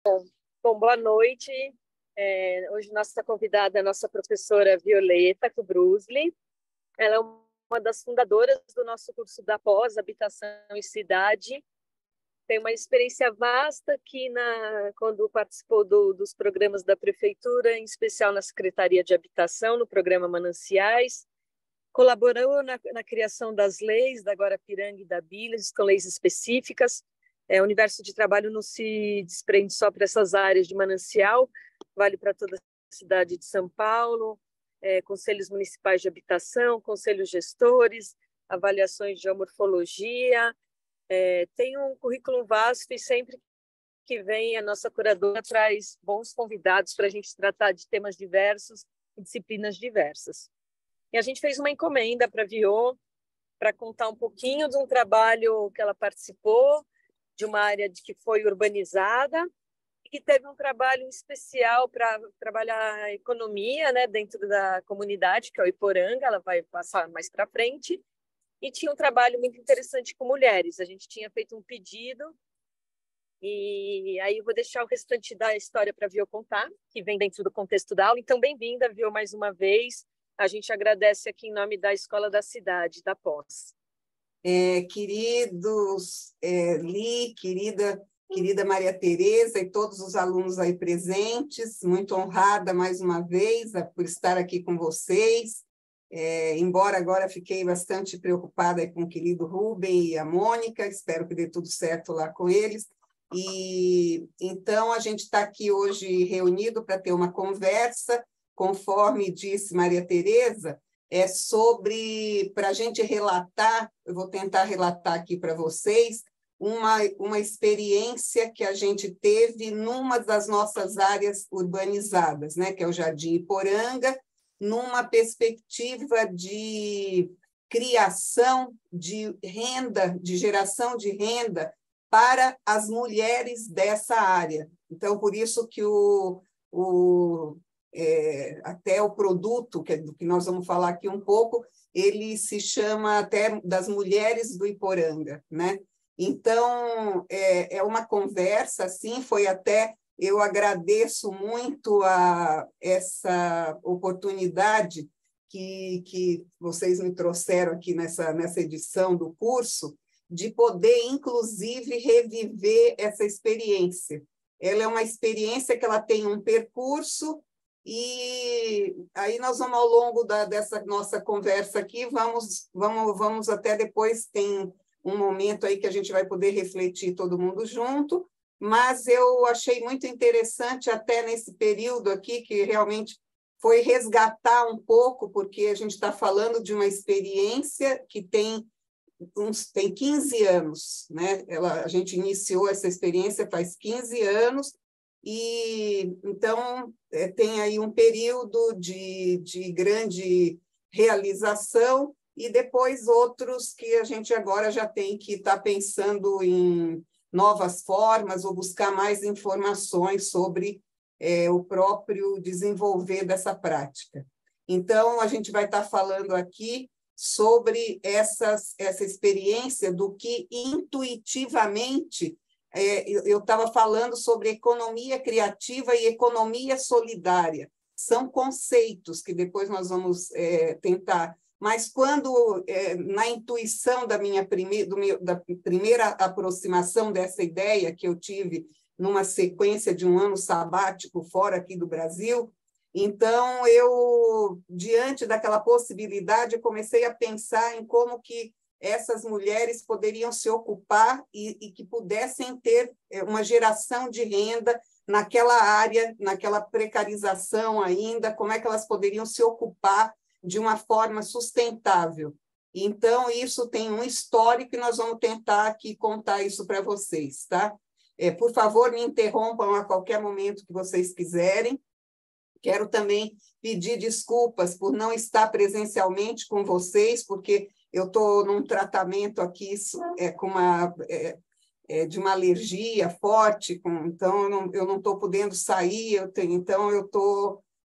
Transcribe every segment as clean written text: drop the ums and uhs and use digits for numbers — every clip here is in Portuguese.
Bom, boa noite. Hoje nossa convidada é a nossa professora Violeta Kubrusli. Ela é uma das fundadoras do nosso curso da pós, Habitação e Cidade. Tem uma experiência vasta aqui quando participou dos programas da Prefeitura, em especial na Secretaria de Habitação, no programa Mananciais. Colaborou na criação das leis da Guarapiranga e da Bilas, com leis específicas. O universo de trabalho não se desprende só para essas áreas de manancial, vale para toda a cidade de São Paulo, conselhos municipais de habitação, conselhos gestores, avaliações de geomorfologia. Tem um currículo vasto e sempre que vem a nossa curadora traz bons convidados para a gente tratar de temas diversos e disciplinas diversas. E a gente fez uma encomenda para a Viô para contar um pouquinho de um trabalho que ela participou, de uma área que foi urbanizada e que teve um trabalho especial para trabalhar a economia, né, dentro da comunidade, que é o Iporanga. Ela vai passar mais para frente. E tinha um trabalho muito interessante com mulheres. A gente tinha feito um pedido e aí eu vou deixar o restante da história para a Viô contar, que vem dentro do contexto da aula. Então, bem-vinda, Viô, mais uma vez. A gente agradece aqui em nome da Escola da Cidade, da Pós. Queridos Li, querida Maria Tereza e todos os alunos aí presentes, muito honrada mais uma vez por estar aqui com vocês, embora agora fiquei bastante preocupada com o querido Rubem e a Mônica, espero que dê tudo certo lá com eles. E então a gente está aqui hoje reunido para ter uma conversa, conforme disse Maria Tereza, para a gente relatar, eu vou tentar relatar aqui para vocês, uma experiência que a gente teve numa das nossas áreas urbanizadas, né, que é o Jardim Iporanga, numa perspectiva de criação de renda, de geração de renda para as mulheres dessa área. Então, por isso que até o produto, do que nós vamos falar aqui um pouco, ele se chama até das Mulheres do Iporanga, né? Então, é uma conversa, assim, foi até... Eu agradeço muito a essa oportunidade que vocês me trouxeram aqui nessa edição do curso, de poder, inclusive, reviver essa experiência. Ela é uma experiência que ela tem um percurso. E aí nós vamos, ao longo dessa nossa conversa aqui, vamos até depois, tem um momento aí que a gente vai poder refletir todo mundo junto, mas eu achei muito interessante até nesse período aqui, que realmente foi resgatar um pouco, porque a gente está falando de uma experiência que tem 15 anos, né? A gente iniciou essa experiência faz 15 anos, e então tem aí um período de grande realização e depois outros que a gente agora já tem que estar pensando em novas formas ou buscar mais informações sobre o próprio desenvolver dessa prática. Então, a gente vai estar falando aqui sobre essa experiência do que intuitivamente... eu estava falando sobre economia criativa e economia solidária. São conceitos que depois nós vamos tentar. Mas quando, na intuição da primeira aproximação dessa ideia que eu tive numa sequência de um ano sabático fora aqui do Brasil, então eu, diante daquela possibilidade, comecei a pensar em como que essas mulheres poderiam se ocupar e que pudessem ter uma geração de renda naquela área, naquela precarização ainda, como é que elas poderiam se ocupar de uma forma sustentável. Então, isso tem um histórico e nós vamos tentar aqui contar isso para vocês, tá? Por favor, me interrompam a qualquer momento que vocês quiserem. Quero também pedir desculpas por não estar presencialmente com vocês, porque eu estou num tratamento aqui de uma alergia forte, então eu não estou podendo sair,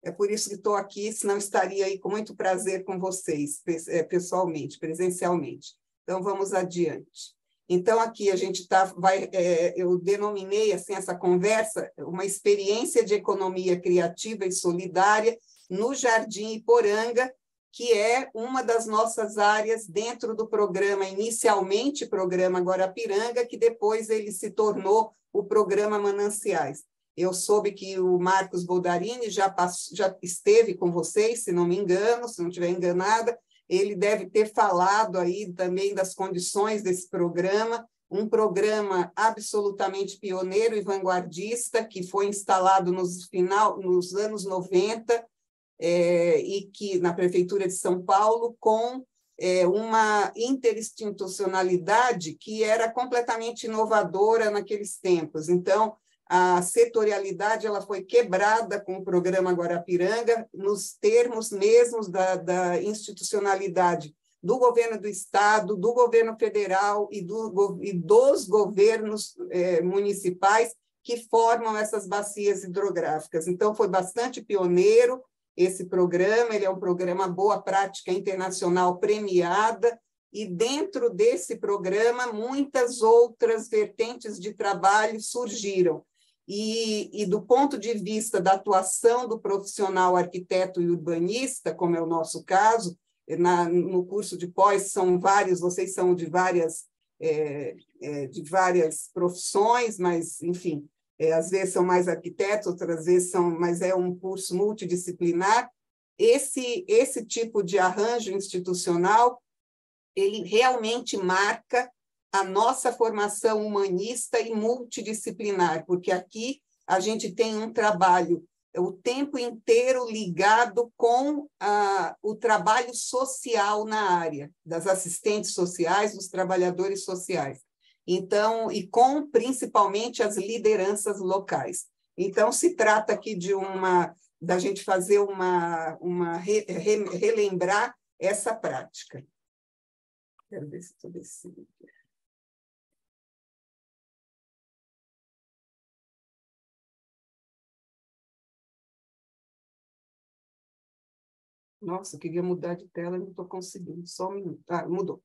é por isso que estou aqui, senão estaria aí com muito prazer com vocês, pessoalmente, presencialmente. Então, vamos adiante. Então, aqui a gente eu denominei assim, essa conversa uma experiência de economia criativa e solidária no Jardim Iporanga, que é uma das nossas áreas dentro do programa, inicialmente programa Guarapiranga, que depois ele se tornou o programa Mananciais. Eu soube que o Marcos Boldarini já esteve com vocês, se não me engano, se não estiver enganada. Ele deve ter falado aí também das condições desse programa, um programa absolutamente pioneiro e vanguardista, que foi instalado nos anos 90, e que na Prefeitura de São Paulo, com uma interinstitucionalidade que era completamente inovadora naqueles tempos. Então, a setorialidade ela foi quebrada com o programa Guarapiranga, nos termos mesmos da institucionalidade do governo do Estado, do governo federal e dos governos municipais que formam essas bacias hidrográficas. Então, foi bastante pioneiro esse programa, ele é um programa Boa Prática Internacional premiada, e dentro desse programa muitas outras vertentes de trabalho surgiram. E do ponto de vista da atuação do profissional arquiteto e urbanista, como é o nosso caso, no curso de pós são vários, vocês são de várias profissões, mas, enfim, às vezes são mais arquitetos, outras vezes são, mas é um curso multidisciplinar. Esse tipo de arranjo institucional, ele realmente marca a nossa formação humanista e multidisciplinar, porque aqui a gente tem um trabalho o tempo inteiro ligado com o trabalho social na área, das assistentes sociais, dos trabalhadores sociais. Então, e com principalmente as lideranças locais. Então, se trata aqui da gente fazer relembrar essa prática. Quero ver se estou descendo. Nossa, eu queria mudar de tela, não estou conseguindo. Só um minuto. Mudou.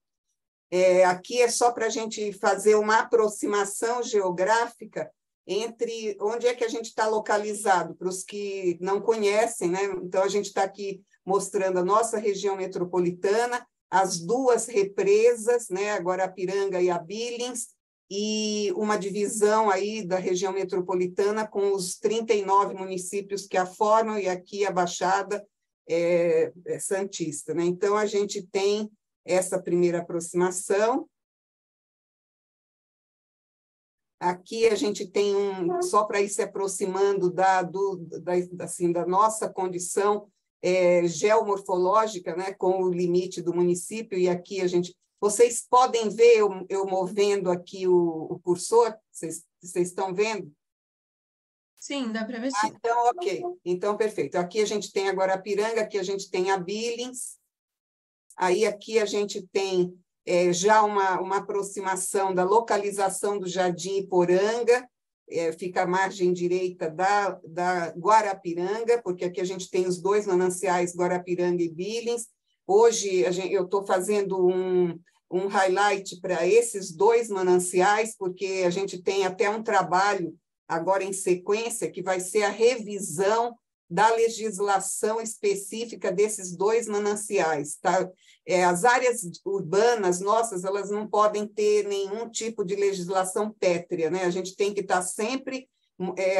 Aqui é só para a gente fazer uma aproximação geográfica entre onde é que a gente está localizado, para os que não conhecem, né? Então, a gente está aqui mostrando a nossa região metropolitana, as duas represas, né? A Guarapiranga e a Billings, e uma divisão aí da região metropolitana com os 39 municípios que a formam, e aqui a Baixada Santista, né? Então, a gente tem essa primeira aproximação. Aqui a gente tem só para ir se aproximando da nossa condição geomorfológica, né, com o limite do município, e aqui vocês podem ver eu movendo aqui o cursor, vocês estão vendo? Sim, dá para ver sim. Então, ok. Então, perfeito. Aqui a gente tem a Guarapiranga, aqui a gente tem a Billings, aí aqui a gente tem já uma aproximação da localização do Jardim Iporanga, fica à margem direita da Guarapiranga, porque aqui a gente tem os dois mananciais, Guarapiranga e Billings. Hoje eu estou fazendo um highlight para esses dois mananciais, porque a gente tem até um trabalho agora em sequência, que vai ser a revisão da legislação específica desses dois mananciais. Tá? As áreas urbanas nossas, elas não podem ter nenhum tipo de legislação pétrea, né? A gente tem que estar sempre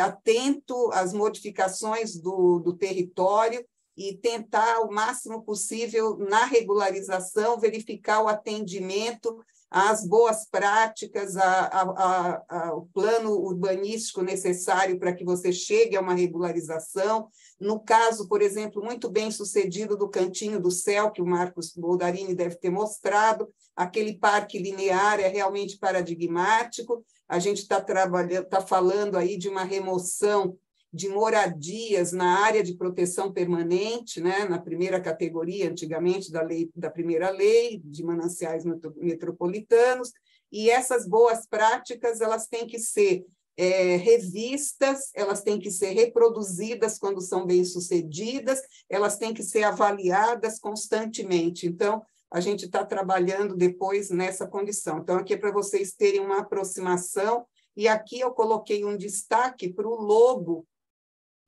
atento às modificações do território e tentar, o máximo possível, na regularização, verificar o atendimento às boas práticas, ao plano urbanístico necessário para que você chegue a uma regularização. No caso, por exemplo, muito bem sucedido do Cantinho do Céu, que o Marcos Boldarini deve ter mostrado, aquele parque linear é realmente paradigmático. A gente está falando aí de uma remoção de moradias na área de proteção permanente, né, na primeira categoria, antigamente, da primeira lei, de mananciais metropolitanos, e essas boas práticas elas têm que ser revistas, elas têm que ser reproduzidas quando são bem-sucedidas, elas têm que ser avaliadas constantemente. Então, a gente está trabalhando depois nessa condição. Então, aqui é para vocês terem uma aproximação, e aqui eu coloquei um destaque para o logo,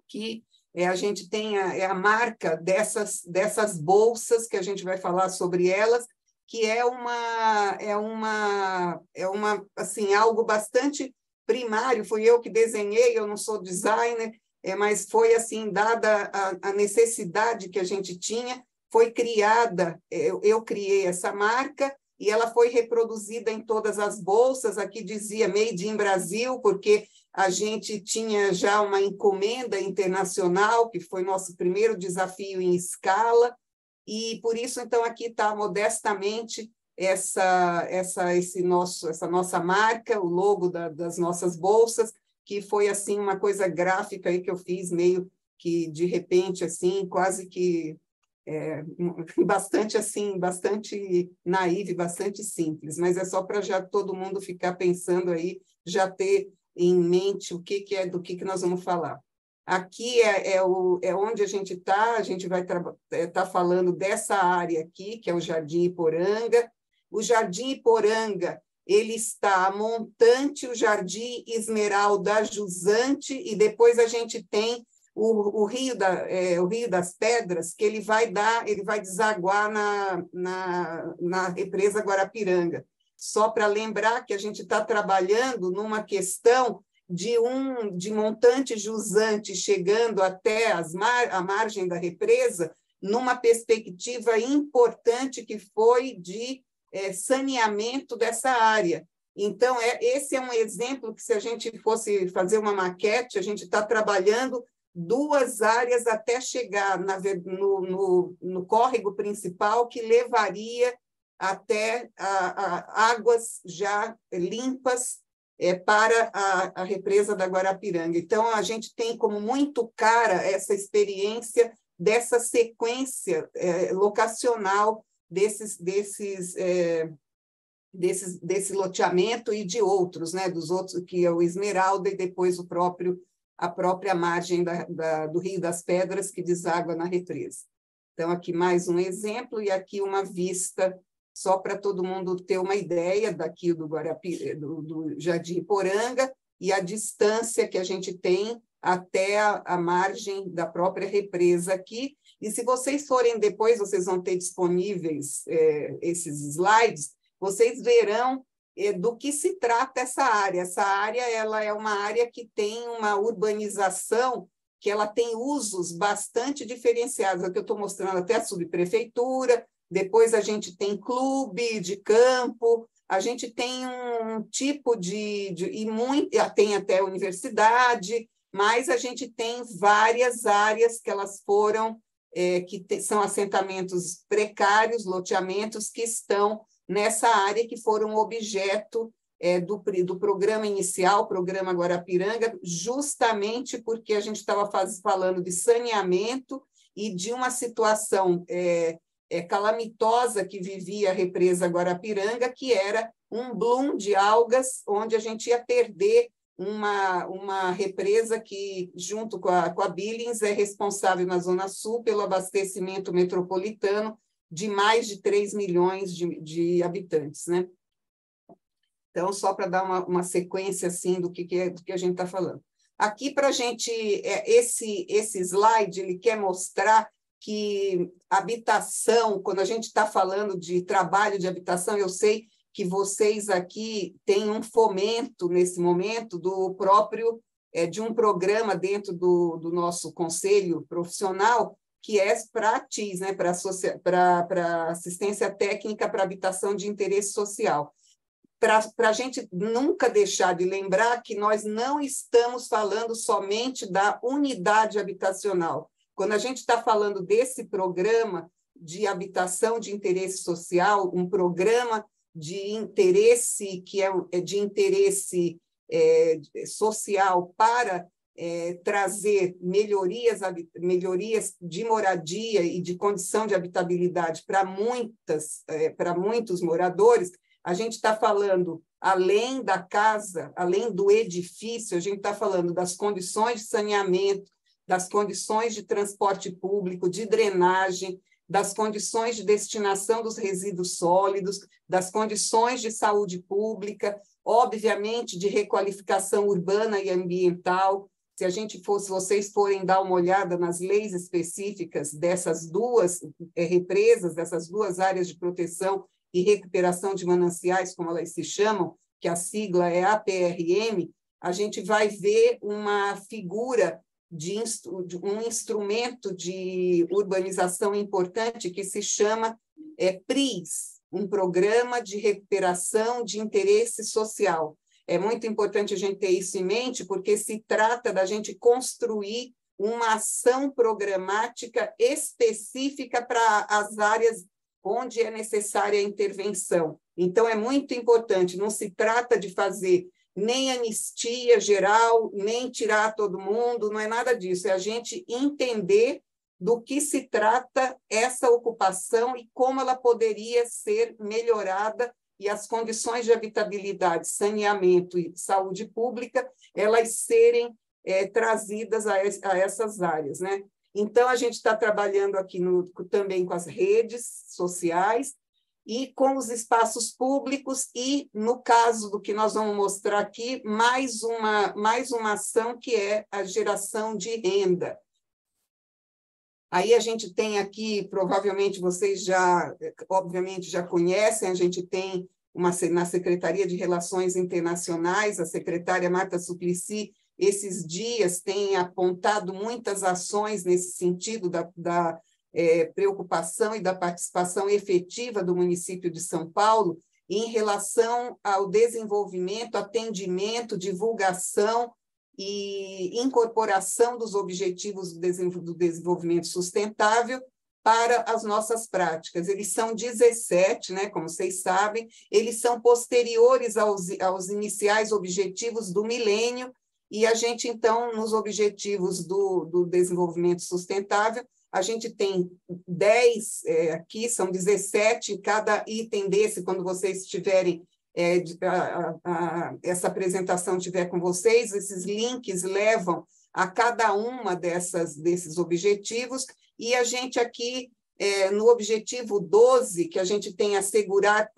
que a gente tem a marca dessas bolsas, que a gente vai falar sobre elas, que é assim, algo bastante primário. Fui eu que desenhei, eu não sou designer, mas foi assim, dada a necessidade que a gente tinha, foi criada, eu criei essa marca, e ela foi reproduzida em todas as bolsas. Aqui dizia Made in Brasil, porque a gente tinha já uma encomenda internacional, que foi nosso primeiro desafio em escala, e por isso, então, aqui está modestamente essa nossa marca, o logo das nossas bolsas, que foi assim uma coisa gráfica aí que eu fiz meio que de repente, assim, quase que bastante assim, bastante naive, bastante simples, mas é só para já todo mundo ficar pensando aí, já ter em mente do que nós vamos falar. Aqui é onde a gente vai estar falando dessa área aqui, que é o Jardim Iporanga. O Jardim Iporanga, ele está a montante, o Jardim Esmeralda Jusante, e depois a gente tem o Rio das Pedras, que ele vai desaguar na represa Guarapiranga. Só para lembrar que a gente está trabalhando numa questão de montante jusante chegando até a margem da represa, numa perspectiva importante que foi de saneamento dessa área. Então, esse é um exemplo que, se a gente fosse fazer uma maquete, a gente está trabalhando duas áreas até chegar no córrego principal, que levaria até águas já limpas para a represa da Guarapiranga. Então, a gente tem como muito cara essa experiência dessa sequência locacional desse loteamento e de outros, né, dos outros, que é o Esmeralda, e depois a própria margem do Rio das Pedras, que deságua na represa. Então, aqui mais um exemplo, e aqui uma vista, só para todo mundo ter uma ideia daqui do Jardim Iporanga, e a distância que a gente tem até a margem da própria represa aqui. E se vocês forem depois, vocês vão ter disponíveis esses slides, vocês verão do que se trata essa área. Essa área ela é uma área que tem uma urbanização, que ela tem usos bastante diferenciados. Aqui eu estou mostrando até a subprefeitura, depois a gente tem clube de campo, a gente tem um tipo tem até universidade, mas a gente tem várias áreas que elas foram, são assentamentos precários, loteamentos que estão nessa área, que foram objeto do programa inicial, programa Guarapiranga, justamente porque a gente estava falando de saneamento e de uma situação calamitosa que vivia a represa Guarapiranga, que era um bloom de algas, onde a gente ia perder uma represa que, junto com a Billings, é responsável na Zona Sul pelo abastecimento metropolitano de mais de 3 milhões de habitantes, né? Então, só para dar uma sequência assim do que a gente está falando. Aqui, para a gente, esse slide, ele quer mostrar que habitação, quando a gente está falando de trabalho de habitação, eu sei que vocês aqui têm um fomento, nesse momento, de um programa dentro do nosso conselho profissional, que é para a TIS, né, para Assistência Técnica para Habitação de Interesse Social. Para a gente nunca deixar de lembrar que nós não estamos falando somente da unidade habitacional. Quando a gente está falando desse programa de habitação de interesse social, um programa de interesse que é de interesse social para trazer melhorias de moradia e de condição de habitabilidade para muitos moradores, a gente está falando, além da casa, além do edifício, a gente está falando das condições de saneamento, das condições de transporte público, de drenagem, das condições de destinação dos resíduos sólidos, das condições de saúde pública, obviamente de requalificação urbana e ambiental. Se vocês forem dar uma olhada nas leis específicas dessas duas represas, dessas duas áreas de proteção e recuperação de mananciais, como elas se chamam, que a sigla é APRM, a gente vai ver uma figura de um instrumento de urbanização importante que se chama PRIS, um Programa de Recuperação de Interesse Social. É muito importante a gente ter isso em mente, porque se trata da gente construir uma ação programática específica para as áreas onde é necessária a intervenção. Então, é muito importante, não se trata de fazer nem anistia geral, nem tirar todo mundo, não é nada disso, é a gente entender do que se trata essa ocupação e como ela poderia ser melhorada e as condições de habitabilidade, saneamento e saúde pública, elas serem trazidas a essas áreas, né? Então, a gente está trabalhando aqui também com as redes sociais e com os espaços públicos e, no caso do que nós vamos mostrar aqui, mais uma ação que é a geração de renda. Aí a gente tem aqui, provavelmente vocês obviamente, já conhecem, a gente tem na Secretaria de Relações Internacionais, a secretária Marta Suplicy, esses dias tem apontado muitas ações nesse sentido da preocupação e da participação efetiva do município de São Paulo em relação ao desenvolvimento, atendimento, divulgação e incorporação dos objetivos do desenvolvimento sustentável para as nossas práticas. Eles são 17, né, como vocês sabem, eles são posteriores aos iniciais objetivos do milênio, e a gente, então, nos objetivos do desenvolvimento sustentável, a gente tem 10 aqui, são 17, cada item desse, quando vocês tiverem, essa apresentação estiver com vocês, esses links levam a cada uma desses objetivos, e a gente aqui, no objetivo 12, que a gente tem assegurar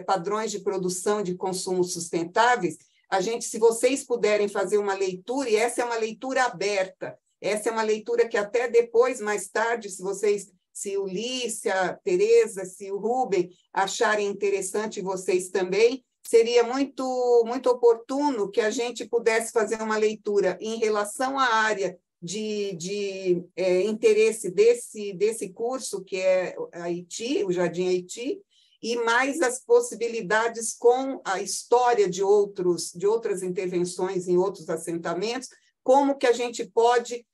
padrões de produção e de consumo sustentáveis, a gente, se vocês puderem fazer uma leitura, e essa é uma leitura aberta, essa é uma leitura que até depois, mais tarde, se o Li, se a Tereza, se o Rubem acharem interessante, vocês também, seria muito, muito oportuno que a gente pudesse fazer uma leitura em relação à área de interesse desse curso, que é Haiti, o Jardim Haiti, e mais as possibilidades com a história de outras intervenções em outros assentamentos, como que a gente pode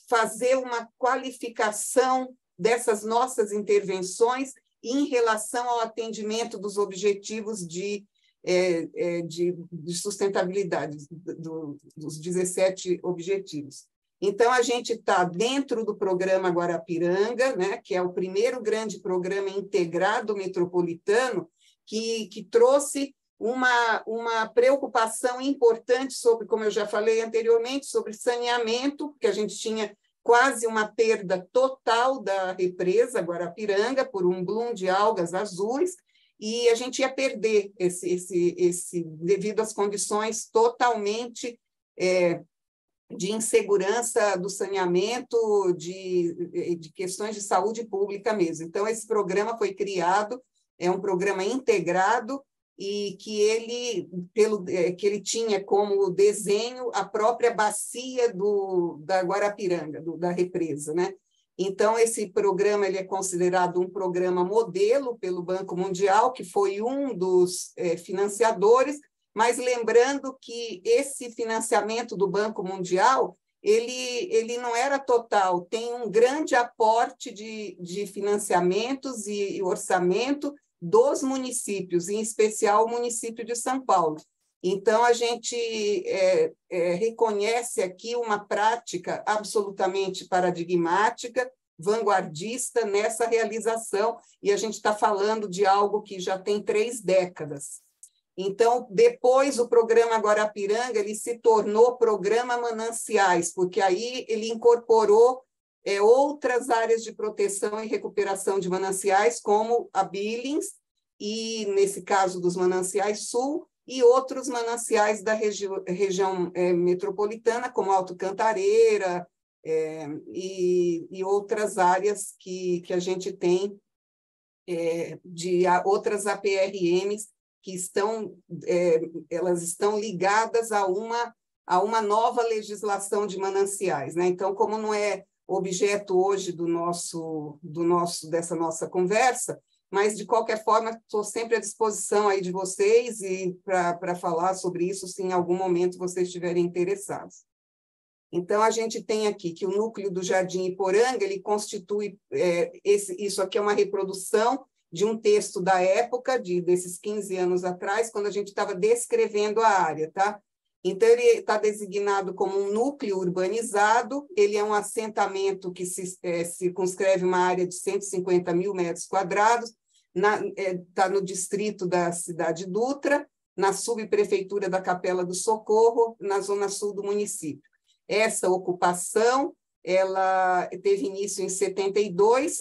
fazer uma qualificação dessas nossas intervenções em relação ao atendimento dos objetivos de sustentabilidade, dos 17 objetivos. Então, a gente está dentro do programa Guarapiranga, né, que é o primeiro grande programa integrado metropolitano, que trouxe uma preocupação importante sobre, como eu já falei anteriormente, sobre saneamento, porque a gente tinha quase uma perda total da represa Guarapiranga por um bloom de algas azuis, e a gente ia perder esse devido às condições totalmente de insegurança do saneamento, de questões de saúde pública mesmo. Então, esse programa foi criado, é um programa integrado, e que ele tinha como desenho a própria bacia da Guarapiranga, da represa, né? Então, esse programa ele é considerado um programa modelo pelo Banco Mundial, que foi um dos financiadores, mas lembrando que esse financiamento do Banco Mundial ele não era total, tem um grande aporte de financiamentos e orçamento dos municípios, em especial o município de São Paulo. Então, a gente reconhece aqui uma prática absolutamente paradigmática, vanguardista nessa realização, e a gente está falando de algo que já tem 3 décadas. Então, depois, o programa Guarapiranga ele se tornou Programa Mananciais, porque aí ele incorporou outras áreas de proteção e recuperação de mananciais, como a Billings, e, nesse caso, dos Mananciais Sul, e outros mananciais da região metropolitana, como Alto Cantareira, e outras áreas que a gente tem, de outras APRMs, que elas estão ligadas a uma nova legislação de mananciais, né? Então, como não é objeto hoje dessa nossa conversa, mas, de qualquer forma, estou sempre à disposição aí de vocês e para falar sobre isso, se em algum momento vocês estiverem interessados. Então, a gente tem aqui que o núcleo do Jardim Iporanga, ele constitui, isso aqui é uma reprodução de um texto da época, desses 15 anos atrás, quando a gente estava descrevendo a área, tá? Então, ele está designado como um núcleo urbanizado, ele é um assentamento que circunscreve uma área de 150 mil metros quadrados, está no distrito da cidade Dutra, na subprefeitura da Capela do Socorro, na zona sul do município. Essa ocupação ela teve início em 72,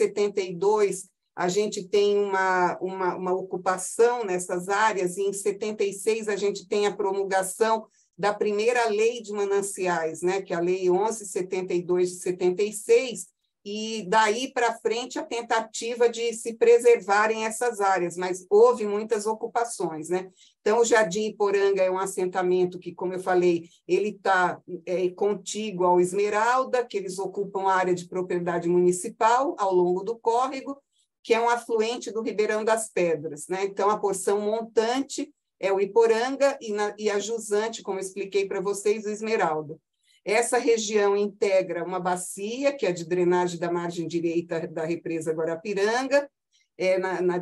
a gente tem uma ocupação nessas áreas, e em 76 a gente tem a promulgação da primeira lei de mananciais, né, que é a Lei 11.72 de 76, e daí para frente a tentativa de se preservarem essas áreas, mas houve muitas ocupações, né? Então, o Jardim Iporanga é um assentamento que, como eu falei, ele está contíguo ao Esmeralda, que eles ocupam a área de propriedade municipal ao longo do córrego, que é um afluente do Ribeirão das Pedras, né? Então, a porção montante é o Iporanga e a jusante, como eu expliquei para vocês, o Esmeralda. Essa região integra uma bacia, que é de drenagem da margem direita da represa Guarapiranga,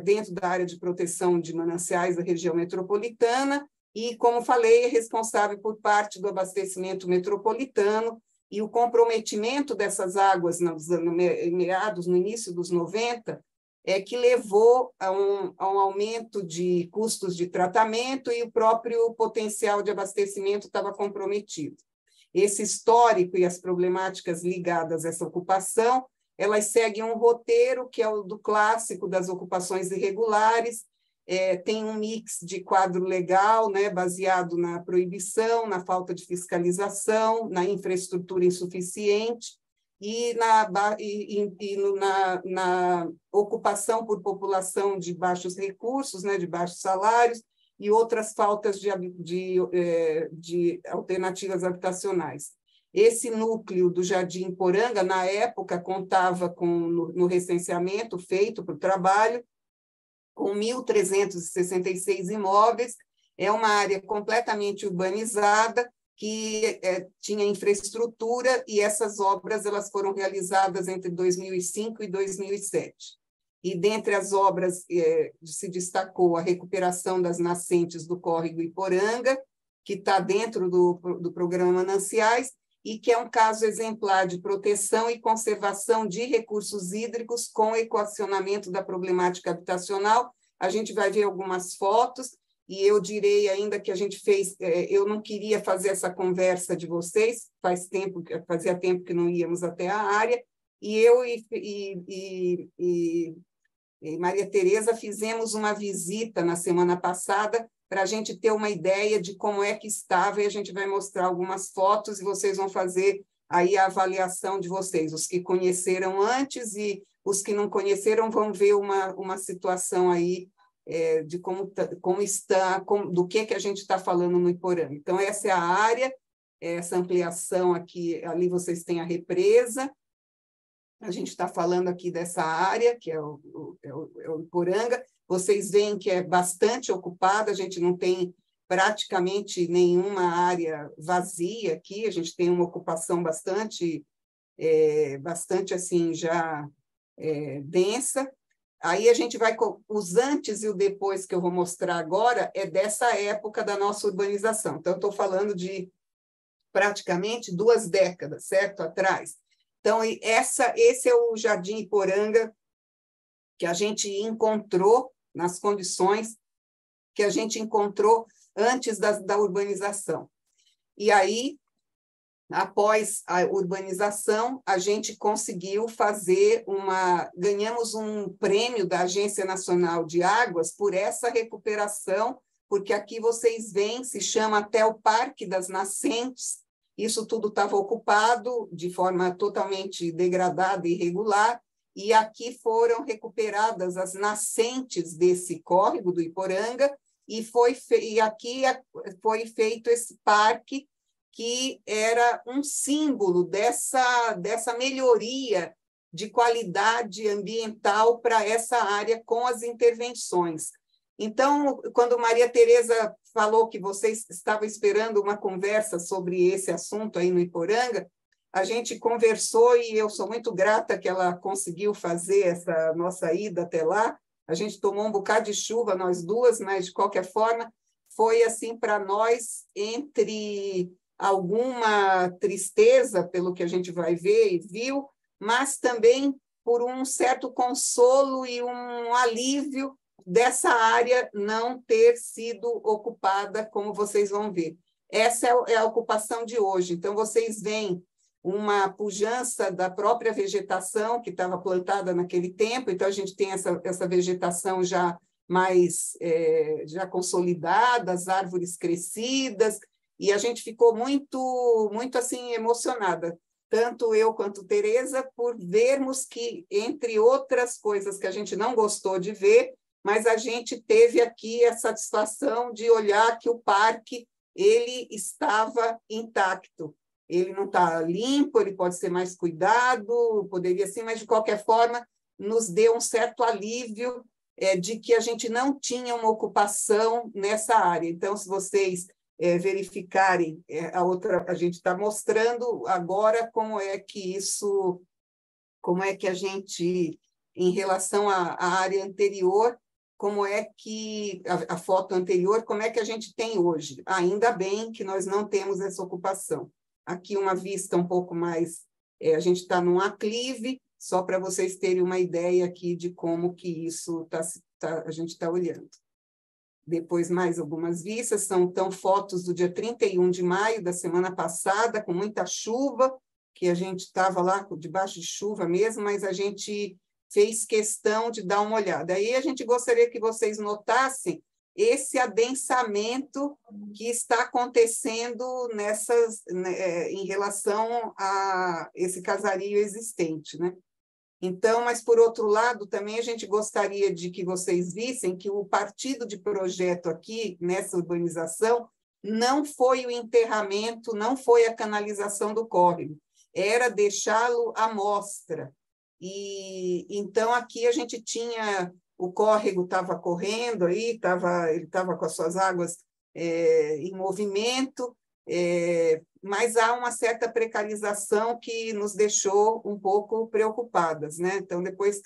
dentro da área de proteção de mananciais da região metropolitana, e, como falei, é responsável por parte do abastecimento metropolitano, e o comprometimento dessas águas no início dos 90, que levou a um aumento de custos de tratamento, e o próprio potencial de abastecimento estava comprometido. Esse histórico e as problemáticas ligadas a essa ocupação, elas seguem um roteiro que é o do clássico das ocupações irregulares, tem um mix de quadro legal, né, baseado na proibição, na falta de fiscalização, na infraestrutura insuficiente e na ocupação por população de baixos recursos, né, de baixos salários, e outras faltas de alternativas habitacionais. Esse núcleo do Jardim Iporanga, na época, contava no recenseamento feito para o trabalho, com 1.366 imóveis, é uma área completamente urbanizada, que tinha infraestrutura, e essas obras elas foram realizadas entre 2005 e 2007. E, dentre as obras, se destacou a recuperação das nascentes do córrego Iporanga, que está dentro do programa Mananciais, e que é um caso exemplar de proteção e conservação de recursos hídricos com equacionamento da problemática habitacional. A gente vai ver algumas fotos, e eu direi ainda que a gente fez... eu não queria fazer essa conversa de vocês, fazia tempo que não íamos até a área, e eu e Maria Tereza fizemos uma visita na semana passada para a gente ter uma ideia de como é que estava, e a gente vai mostrar algumas fotos e vocês vão fazer aí a avaliação de vocês. Os que conheceram antes e os que não conheceram vão ver uma situação aí de como está, do que a gente está falando no Iporanga. Então, essa é a área, essa ampliação aqui, ali vocês têm a represa. A gente está falando aqui dessa área, que é o Iporanga. Vocês veem que é bastante ocupada, a gente não tem praticamente nenhuma área vazia aqui, a gente tem uma ocupação bastante assim, já densa. Aí a gente vai... Os antes e o depois que eu vou mostrar agora é dessa época da nossa urbanização. Então, eu estou falando de praticamente 2 décadas, certo? Atrás. Então, esse é o Jardim Iporanga que a gente encontrou nas condições que a gente encontrou antes da urbanização. E aí, após a urbanização, a gente conseguiu ganhamos um prêmio da Agência Nacional de Águas por essa recuperação, porque aqui vocês veem, se chama até o Parque das Nascentes, isso tudo estava ocupado de forma totalmente degradada e irregular, e aqui foram recuperadas as nascentes desse córrego do Iporanga, e aqui foi feito esse parque, que era um símbolo dessa melhoria de qualidade ambiental para essa área com as intervenções. Então, quando Maria Tereza falou que vocês estavam esperando uma conversa sobre esse assunto aí no Iporanga, a gente conversou e eu sou muito grata que ela conseguiu fazer essa nossa ida até lá. A gente tomou um bocado de chuva, nós duas, mas, de qualquer forma, foi assim para nós, entre alguma tristeza, pelo que a gente vai ver e viu, mas também por um certo consolo e um alívio dessa área não ter sido ocupada, como vocês vão ver. Essa é a ocupação de hoje. Então, vocês veem uma pujança da própria vegetação que estava plantada naquele tempo, então a gente tem essa vegetação já mais já consolidada, as árvores crescidas, e a gente ficou muito assim emocionada, tanto eu quanto Tereza, por vermos que, entre outras coisas que a gente não gostou de ver, mas a gente teve aqui a satisfação de olhar que o parque ele estava intacto. Ele não está limpo, ele pode ser mais cuidado, poderia ser, mas, de qualquer forma, nos deu um certo alívio de que a gente não tinha uma ocupação nessa área. Então, se vocês verificarem, a gente está mostrando agora como é que a gente, em relação à área anterior, como é que a foto anterior, como é que a gente tem hoje. Ainda bem que nós não temos essa ocupação. Aqui uma vista um pouco mais, a gente está num aclive, só para vocês terem uma ideia aqui de como que isso a gente está olhando. Depois, mais algumas vistas, são então fotos do dia 31 de maio da semana passada, com muita chuva, que a gente estava lá debaixo de chuva mesmo, mas a gente fez questão de dar uma olhada. Aí a gente gostaria que vocês notassem esse adensamento que está acontecendo em relação a esse casario existente, né? Então, mas, por outro lado, também a gente gostaria de que vocês vissem que o partido de projeto aqui, nessa urbanização, não foi o enterramento, não foi a canalização do córrego, era deixá-lo à mostra. E então aqui a gente tinha, o córrego estava correndo aí, ele estava com as suas águas em movimento, mas há uma certa precarização que nos deixou um pouco preocupadas, né? Então, depois,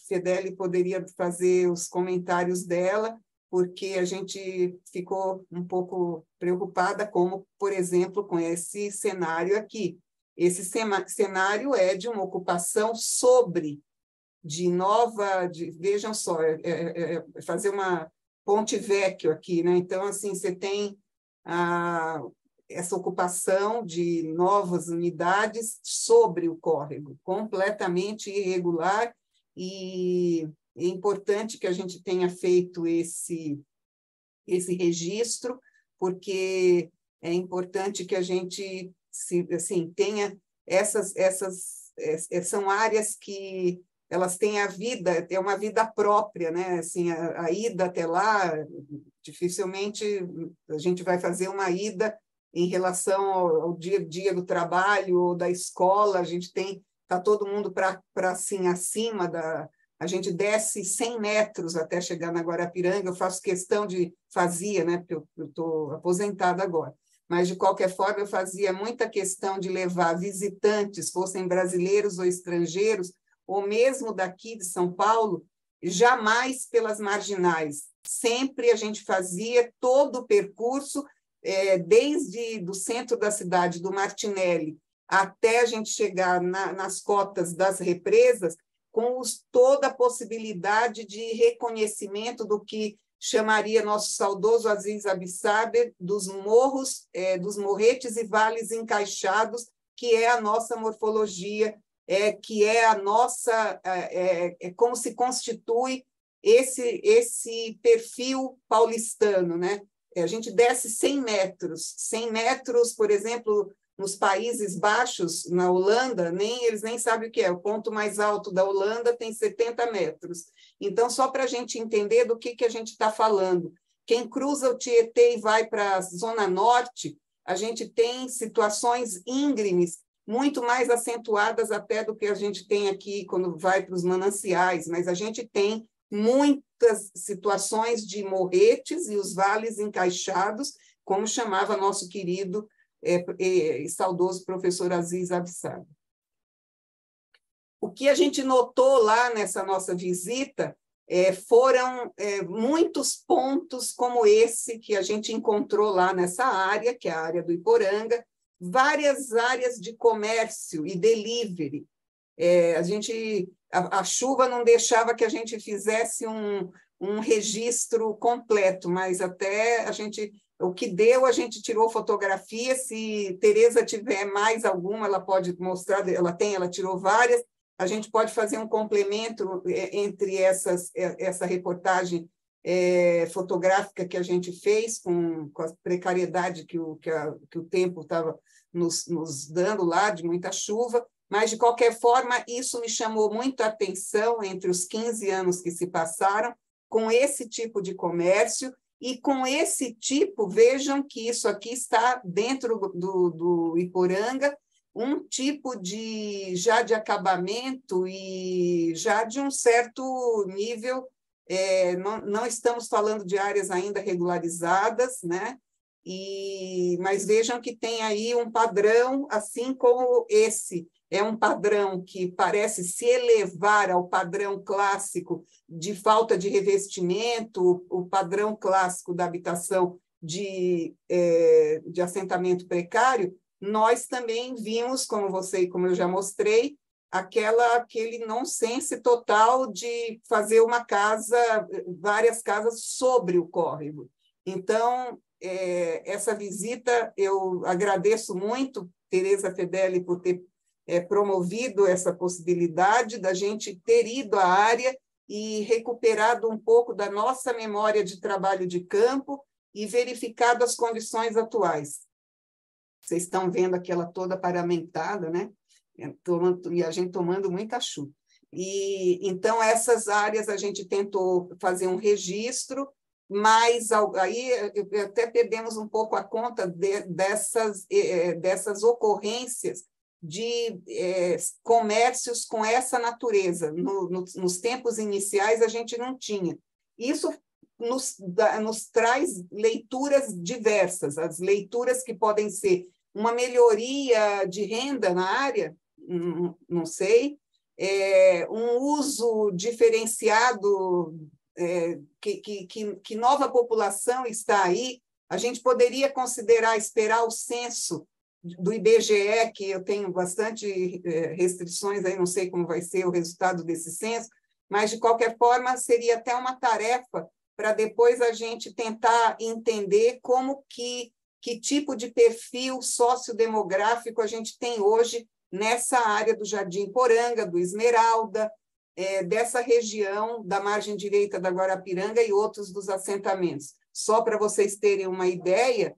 Fedeli poderia fazer os comentários dela, porque a gente ficou um pouco preocupada, como, por exemplo, com esse cenário aqui. Esse cenário é de uma ocupação vejam só, fazer uma ponte vecchio aqui, né? Então, assim, você tem essa ocupação de novas unidades sobre o córrego, completamente irregular, e é importante que a gente tenha feito esse registro, porque é importante que a gente tenha são áreas que elas têm é uma vida própria, né? Assim, a ida até lá, dificilmente a gente vai fazer uma ida em relação ao dia a dia do trabalho ou da escola. A gente está todo mundo para assim, acima a gente desce 100 metros até chegar na Guarapiranga. Eu faço questão fazia, né? Porque eu estou aposentada agora. Mas, de qualquer forma, eu fazia muita questão de levar visitantes, fossem brasileiros ou estrangeiros, ou mesmo daqui de São Paulo, jamais pelas marginais. Sempre a gente fazia todo o percurso, desde do centro da cidade, do Martinelli, até a gente chegar nas cotas das represas, com toda a possibilidade de reconhecimento do que chamaria nosso saudoso Aziz Absaber dos morros, dos morretes e vales encaixados, que é a nossa morfologia, que é a nossa, como se constitui esse perfil paulistano, né? A gente desce 100 metros, por exemplo, nos Países Baixos, na Holanda, eles nem sabem o que é. O ponto mais alto da Holanda tem 70 metros. Então, só para a gente entender do que a gente está falando. Quem cruza o Tietê e vai para a Zona Norte, a gente tem situações íngremes, muito mais acentuadas até do que a gente tem aqui quando vai para os mananciais, mas a gente tem muitas situações de morretes e os vales encaixados, como chamava nosso querido e saudoso professor Aziz Absaber. O que a gente notou lá nessa nossa visita foram muitos pontos como esse que a gente encontrou lá nessa área, que é a área do Iporanga, várias áreas de comércio e delivery. A chuva não deixava que a gente fizesse um registro completo, mas até o que deu, a gente tirou fotografia. Se Tereza tiver mais alguma, ela pode mostrar, ela tirou várias, a gente pode fazer um complemento entre essa reportagem fotográfica que a gente fez com a precariedade que o tempo estava nos dando lá, de muita chuva, mas, de qualquer forma, isso me chamou muito a atenção entre os 15 anos que se passaram com esse tipo de comércio e com esse tipo, vejam que isso aqui está dentro do Iporanga, um tipo já de acabamento e já de um certo nível, não estamos falando de áreas ainda regularizadas, né? Mas vejam que tem aí um padrão, assim como esse é um padrão que parece se elevar ao padrão clássico de falta de revestimento, o padrão clássico da habitação de assentamento precário. Nós também vimos, como eu já mostrei, aquele nonsense total de fazer várias casas sobre o córrego. Então, essa visita, eu agradeço muito, Tereza Fedeli, por ter promovido essa possibilidade da gente ter ido à área e recuperado um pouco da nossa memória de trabalho de campo e verificado as condições atuais. Vocês estão vendo aquela toda paramentada, né? E a gente tomando muita chuva. Então, essas áreas a gente tentou fazer um registro, mas aí até perdemos um pouco a conta dessas ocorrências de comércios com essa natureza. Nos tempos iniciais, a gente não tinha. Isso nos traz leituras diversas, as leituras que podem ser uma melhoria de renda na área, não sei, um uso diferenciado, que nova população está aí. A gente poderia esperar o censo do IBGE, que eu tenho bastante restrições, aí não sei como vai ser o resultado desse censo, mas, de qualquer forma, seria até uma tarefa para depois a gente tentar entender que tipo de perfil sociodemográfico a gente tem hoje nessa área do Jardim Poranga, do Esmeralda, dessa região da margem direita da Guarapiranga e outros dos assentamentos. Só para vocês terem uma ideia,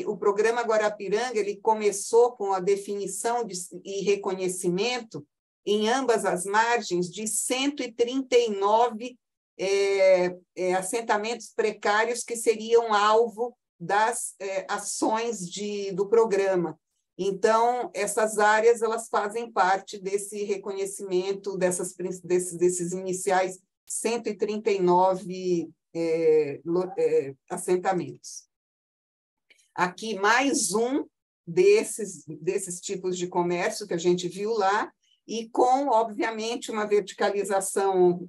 o programa Guarapiranga ele começou com a definição e reconhecimento em ambas as margens de 139 assentamentos precários que seriam alvo das ações do programa. Então, essas áreas elas fazem parte desse reconhecimento desses iniciais 139 assentamentos. Aqui mais um desses tipos de comércio que a gente viu lá, e com, obviamente, uma verticalização,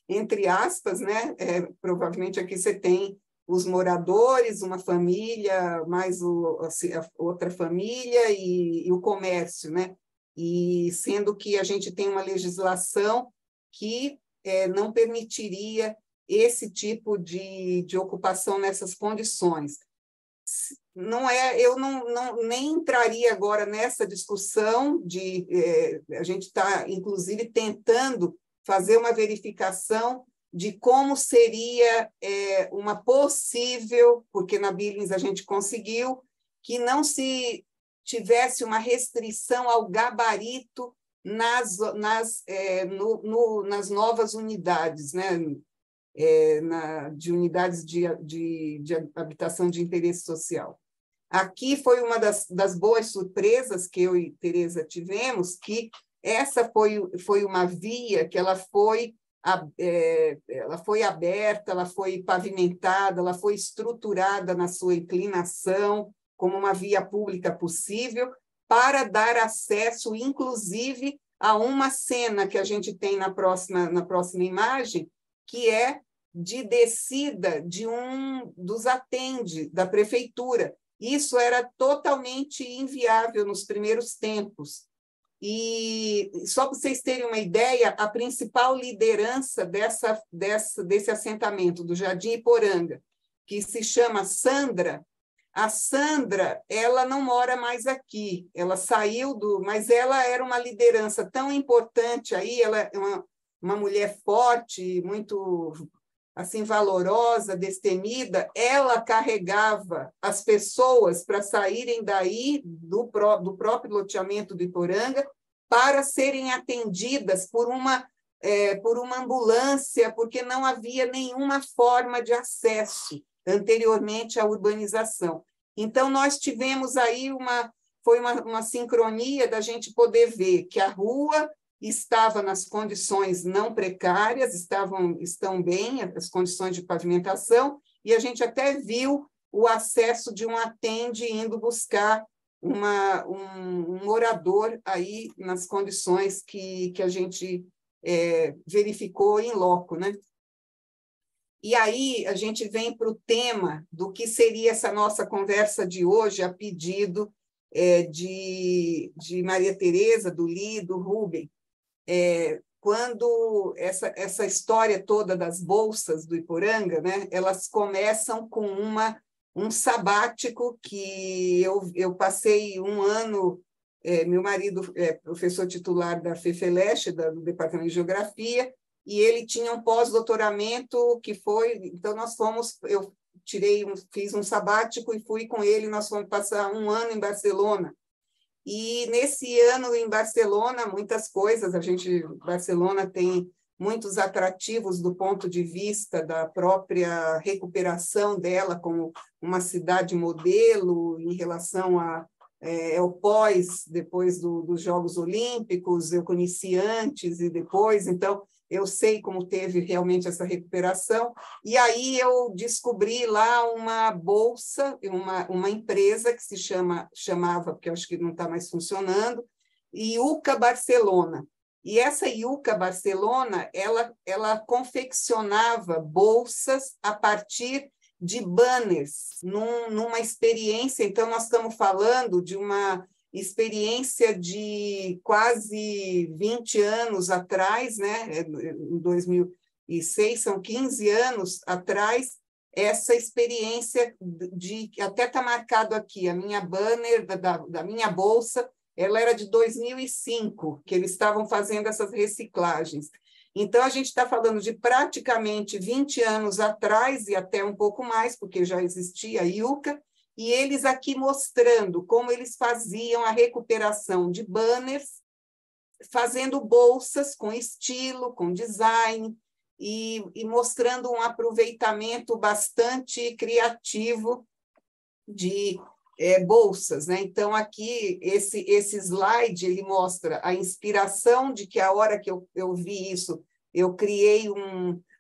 entre aspas, né? Provavelmente aqui você tem os moradores, uma família, mais a outra família e o comércio, né? E sendo que a gente tem uma legislação que não permitiria esse tipo de ocupação nessas condições. Não é, eu nem entraria agora nessa discussão a gente está, inclusive, tentando fazer uma verificação de como seria uma possível, porque na Billings a gente conseguiu, que não se tivesse uma restrição ao gabarito nas novas unidades, né? De unidades de habitação de interesse social. Aqui foi uma das boas surpresas que eu e Tereza tivemos, que essa foi uma via que ela foi aberta, ela foi pavimentada, ela foi estruturada na sua inclinação como uma via pública possível para dar acesso, inclusive, a uma cena que a gente tem na próxima imagem, que é de descida de um dos atende da prefeitura. Isso era totalmente inviável nos primeiros tempos. E, só para vocês terem uma ideia, a principal liderança desse assentamento, do Jardim Iporanga, que se chama Sandra, a Sandra, ela não mora mais aqui, ela saiu mas ela era uma liderança tão importante aí, ela é uma mulher forte, muito assim valorosa, destemida, ela carregava as pessoas para saírem daí do próprio loteamento do Iporanga para serem atendidas por uma ambulância, porque não havia nenhuma forma de acesso anteriormente à urbanização. Então, nós tivemos aí foi uma sincronia da gente poder ver que a rua estava nas condições não precárias, estão bem as condições de pavimentação, e a gente até viu o acesso de um atende indo buscar um morador aí nas condições que a gente verificou em loco, né? E aí a gente vem para o tema do que seria essa nossa conversa de hoje, a pedido de Maria Tereza, do Li, do Rubem. Quando essa história toda das bolsas do Iporanga, né, elas começam com um sabático que eu passei um ano, meu marido é professor titular da FEFELESH, do Departamento de Geografia, e ele tinha um pós-doutoramento que então eu fiz um sabático e fui com ele, nós fomos passar um ano em Barcelona. E nesse ano em Barcelona, muitas coisas, Barcelona tem muitos atrativos do ponto de vista da própria recuperação dela como uma cidade modelo em relação ao depois dos Jogos Olímpicos, eu conheci antes e depois, então eu sei como teve realmente essa recuperação, e aí eu descobri lá uma bolsa, uma empresa que chamava, porque eu acho que não está mais funcionando, IUCA Barcelona. E essa IUCA Barcelona, ela confeccionava bolsas a partir de banners, numa experiência, então nós estamos falando de uma experiência de quase 20 anos atrás, né? Em 2006, são 15 anos atrás, essa experiência até está marcado aqui, a minha banner da minha bolsa, ela era de 2005, que eles estavam fazendo essas reciclagens. Então, a gente está falando de praticamente 20 anos atrás, e até um pouco mais, porque já existia a IUCA, e eles aqui mostrando como eles faziam a recuperação de banners, fazendo bolsas com estilo, com design, e mostrando um aproveitamento bastante criativo de bolsas, né? Então, aqui, esse slide, ele mostra a inspiração de que a hora que eu vi isso, eu criei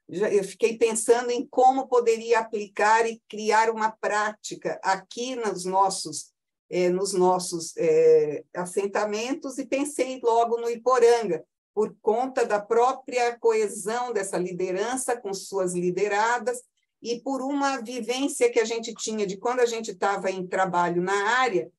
eu fiquei pensando em como poderia aplicar e criar uma prática aqui nos nossos assentamentos, e pensei logo no Iporanga, por conta da própria coesão dessa liderança com suas lideradas, e por uma vivência que a gente tinha de quando a gente estava em trabalho na área,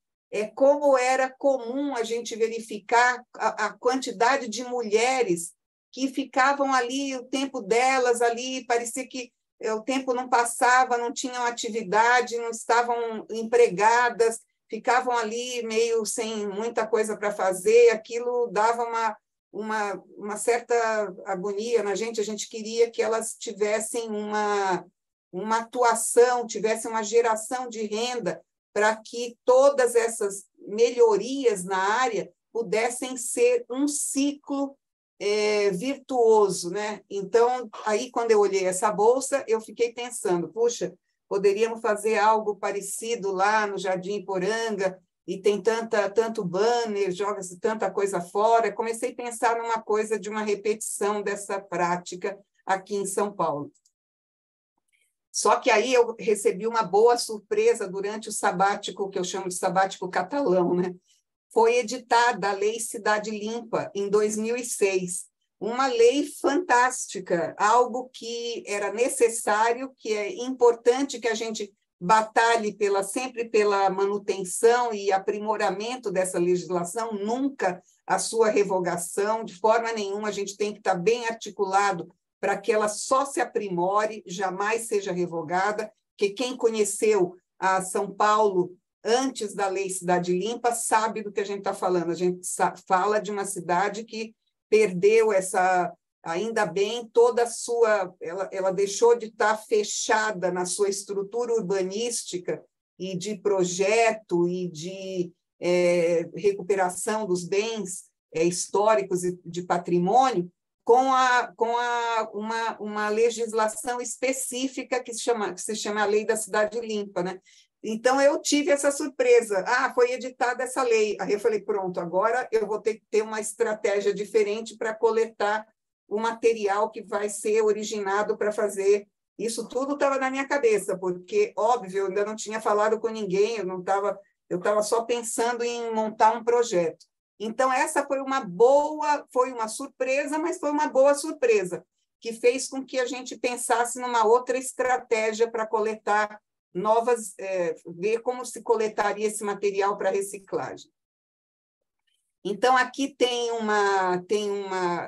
como era comum a gente verificar a quantidade de mulheres que ficavam ali, o tempo delas ali, parecia que o tempo não passava, não tinham atividade, não estavam empregadas, ficavam ali meio sem muita coisa para fazer, aquilo dava uma certa agonia na gente, a gente queria que elas tivessem uma atuação, tivessem uma geração de renda para que todas essas melhorias na área pudessem ser um ciclo virtuoso, né? Então, aí, quando eu olhei essa bolsa, eu fiquei pensando, puxa, poderíamos fazer algo parecido lá no Jardim Iporanga, e tem tanto banner, joga-se tanta coisa fora. Comecei a pensar numa coisa de uma repetição dessa prática aqui em São Paulo. Só que aí eu recebi uma boa surpresa durante o sabático, que eu chamo de sabático catalão, né? Foi editada a Lei Cidade Limpa, em 2006. Uma lei fantástica, algo que era necessário, que é importante que a gente batalhe sempre pela manutenção e aprimoramento dessa legislação, nunca a sua revogação, de forma nenhuma. A gente tem que estar bem articulado para que ela só se aprimore, jamais seja revogada, que quem conheceu a São Paulo antes da Lei Cidade Limpa sabe do que a gente está falando. A gente fala de uma cidade que perdeu ainda bem, toda a sua... Ela deixou de estar fechada na sua estrutura urbanística e de projeto e de recuperação dos bens históricos e de patrimônio, com uma legislação específica que se chama a Lei da Cidade Limpa, né? Então, eu tive essa surpresa. Foi editada essa lei. Aí eu falei, pronto, agora eu vou ter que ter uma estratégia diferente para coletar o material que vai ser originado para fazer. Isso tudo estava na minha cabeça, porque, óbvio, eu ainda não tinha falado com ninguém, eu estava só pensando em montar um projeto. Então, essa foi uma surpresa, mas foi uma boa surpresa, que fez com que a gente pensasse numa outra estratégia para coletar ver como se coletaria esse material para reciclagem. Então, aqui tem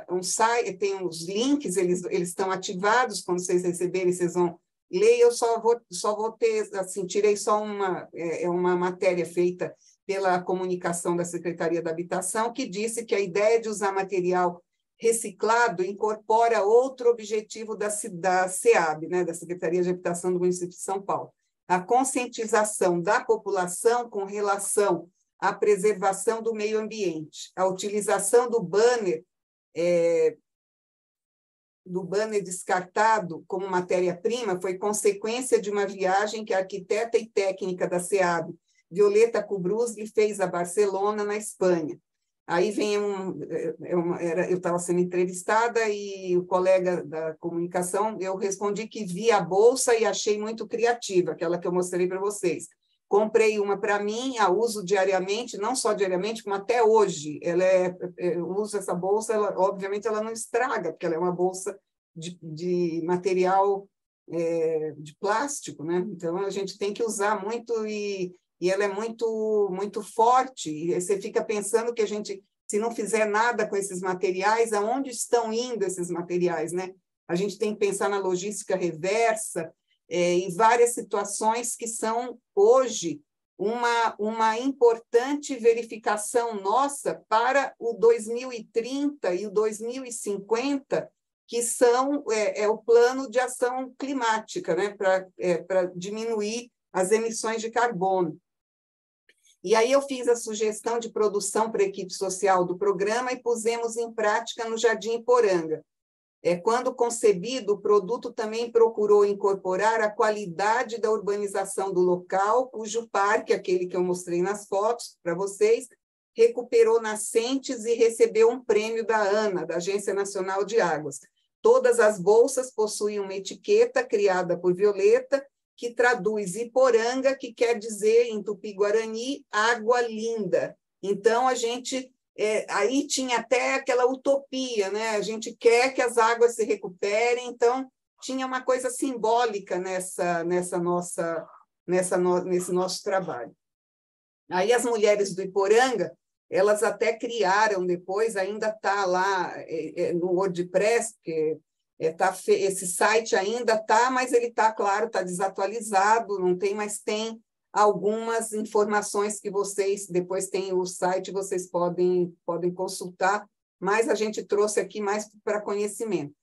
um site, tem os links, eles estão ativados, quando vocês receberem, vocês vão ler. Eu só vou ter, assim, tirei só uma matéria feita pela comunicação da Secretaria da Habitação, que disse que a ideia de usar material reciclado incorpora outro objetivo da SEAB, né, da Secretaria de Habitação do município de São Paulo, a conscientização da população com relação à preservação do meio ambiente. A utilização do banner descartado como matéria-prima foi consequência de uma viagem que a arquiteta e técnica da SEAB, Violeta Kubrusli, fez a Barcelona, na Espanha. Aí vem eu estava sendo entrevistada e o colega da comunicação, eu respondi que vi a bolsa e achei muito criativa, aquela que eu mostrei para vocês. Comprei uma para mim, a uso diariamente, não só diariamente, como até hoje. Eu uso essa bolsa, obviamente ela não estraga, porque ela é uma bolsa de material de plástico, né? Então a gente tem que usar muito e ela é muito, muito forte, e você fica pensando que a gente, se não fizer nada com esses materiais, aonde estão indo esses materiais, né? A gente tem que pensar na logística reversa, e várias situações que são, hoje, uma importante verificação nossa para o 2030 e o 2050, que são o plano de ação climática, né? Para diminuir as emissões de carbono. E aí eu fiz a sugestão de produção para a equipe social do programa e pusemos em prática no Jardim Iporanga. Quando concebido, o produto também procurou incorporar a qualidade da urbanização do local, cujo parque, aquele que eu mostrei nas fotos para vocês, recuperou nascentes e recebeu um prêmio da ANA, da Agência Nacional de Águas. Todas as bolsas possuem uma etiqueta criada por Violeta, que traduz Iporanga, que quer dizer, em Tupi-Guarani, água linda. Então, a gente... aí tinha até aquela utopia, né? A gente quer que as águas se recuperem, então tinha uma coisa simbólica nesse nosso trabalho. Aí as mulheres do Iporanga elas até criaram depois, ainda está lá no WordPress, porque esse site ainda está, mas ele está, claro, está desatualizado, não tem, mas tem algumas informações que vocês, depois tem o site, vocês podem consultar, mas a gente trouxe aqui mais para conhecimento.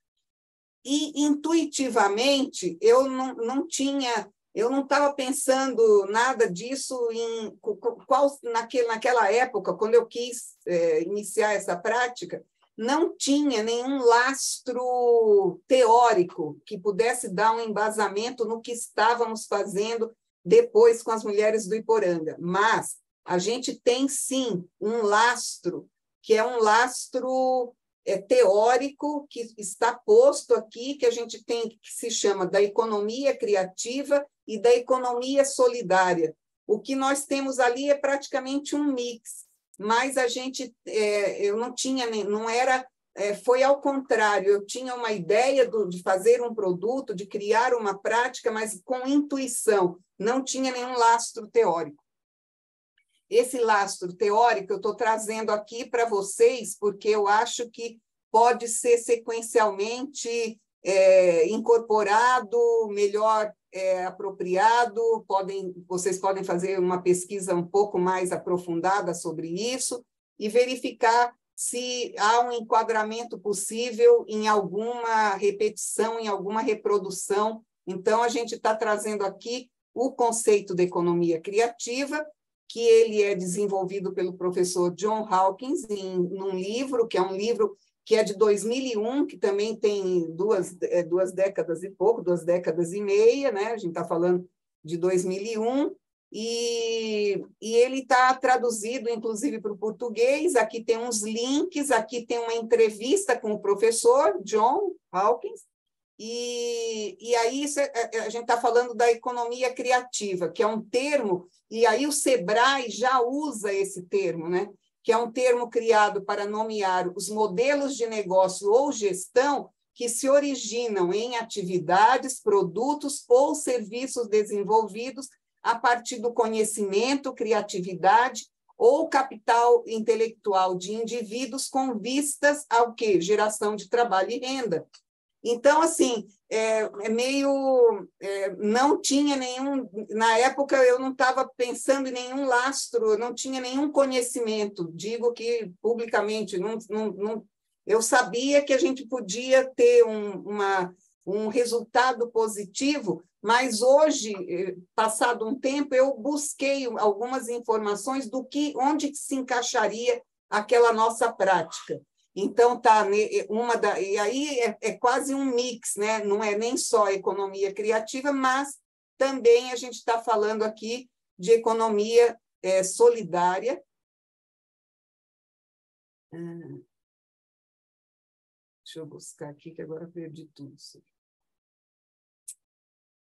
E, intuitivamente, eu não estava pensando nada disso naquela época, quando eu quis iniciar essa prática, não tinha nenhum lastro teórico que pudesse dar um embasamento no que estávamos fazendo depois com as mulheres do Iporanga. Mas a gente tem, sim, um lastro, que é um lastro teórico que está posto aqui, que a gente tem, que se chama da economia criativa e da economia solidária. O que nós temos ali é praticamente um mix, mas a gente, eu não tinha, não era, foi ao contrário, eu tinha uma ideia de fazer um produto, de criar uma prática, mas com intuição, não tinha nenhum lastro teórico. Esse lastro teórico eu estou trazendo aqui para vocês, porque eu acho que pode ser sequencialmente incorporado, melhor apropriado, vocês podem fazer uma pesquisa um pouco mais aprofundada sobre isso e verificar se há um enquadramento possível em alguma repetição, em alguma reprodução. Então, a gente está trazendo aqui o conceito de economia criativa, que ele é desenvolvido pelo professor John Hawkins num livro, que é um livro que é de 2001, que também tem duas décadas e pouco, 2 décadas e meia, né? A gente está falando de 2001, e ele está traduzido, inclusive, para o português. Aqui tem uns links, aqui tem uma entrevista com o professor John Hawkins, e aí a gente está falando da economia criativa, que é um termo, e aí o Sebrae já usa esse termo, né? Que é um termo criado para nomear os modelos de negócio ou gestão que se originam em atividades, produtos ou serviços desenvolvidos a partir do conhecimento, criatividade ou capital intelectual de indivíduos com vistas ao quê? Geração de trabalho e renda. Então, assim, não tinha nenhum... Na época, eu não estava pensando em nenhum lastro, não tinha nenhum conhecimento. Digo que, publicamente, eu sabia que a gente podia ter um resultado positivo, mas hoje, passado um tempo, eu busquei algumas informações onde se encaixaria aquela nossa prática. Então, e aí é quase um mix, né? Não é nem só economia criativa, mas também a gente está falando aqui de economia solidária. Deixa eu buscar aqui, que agora perdi tudo.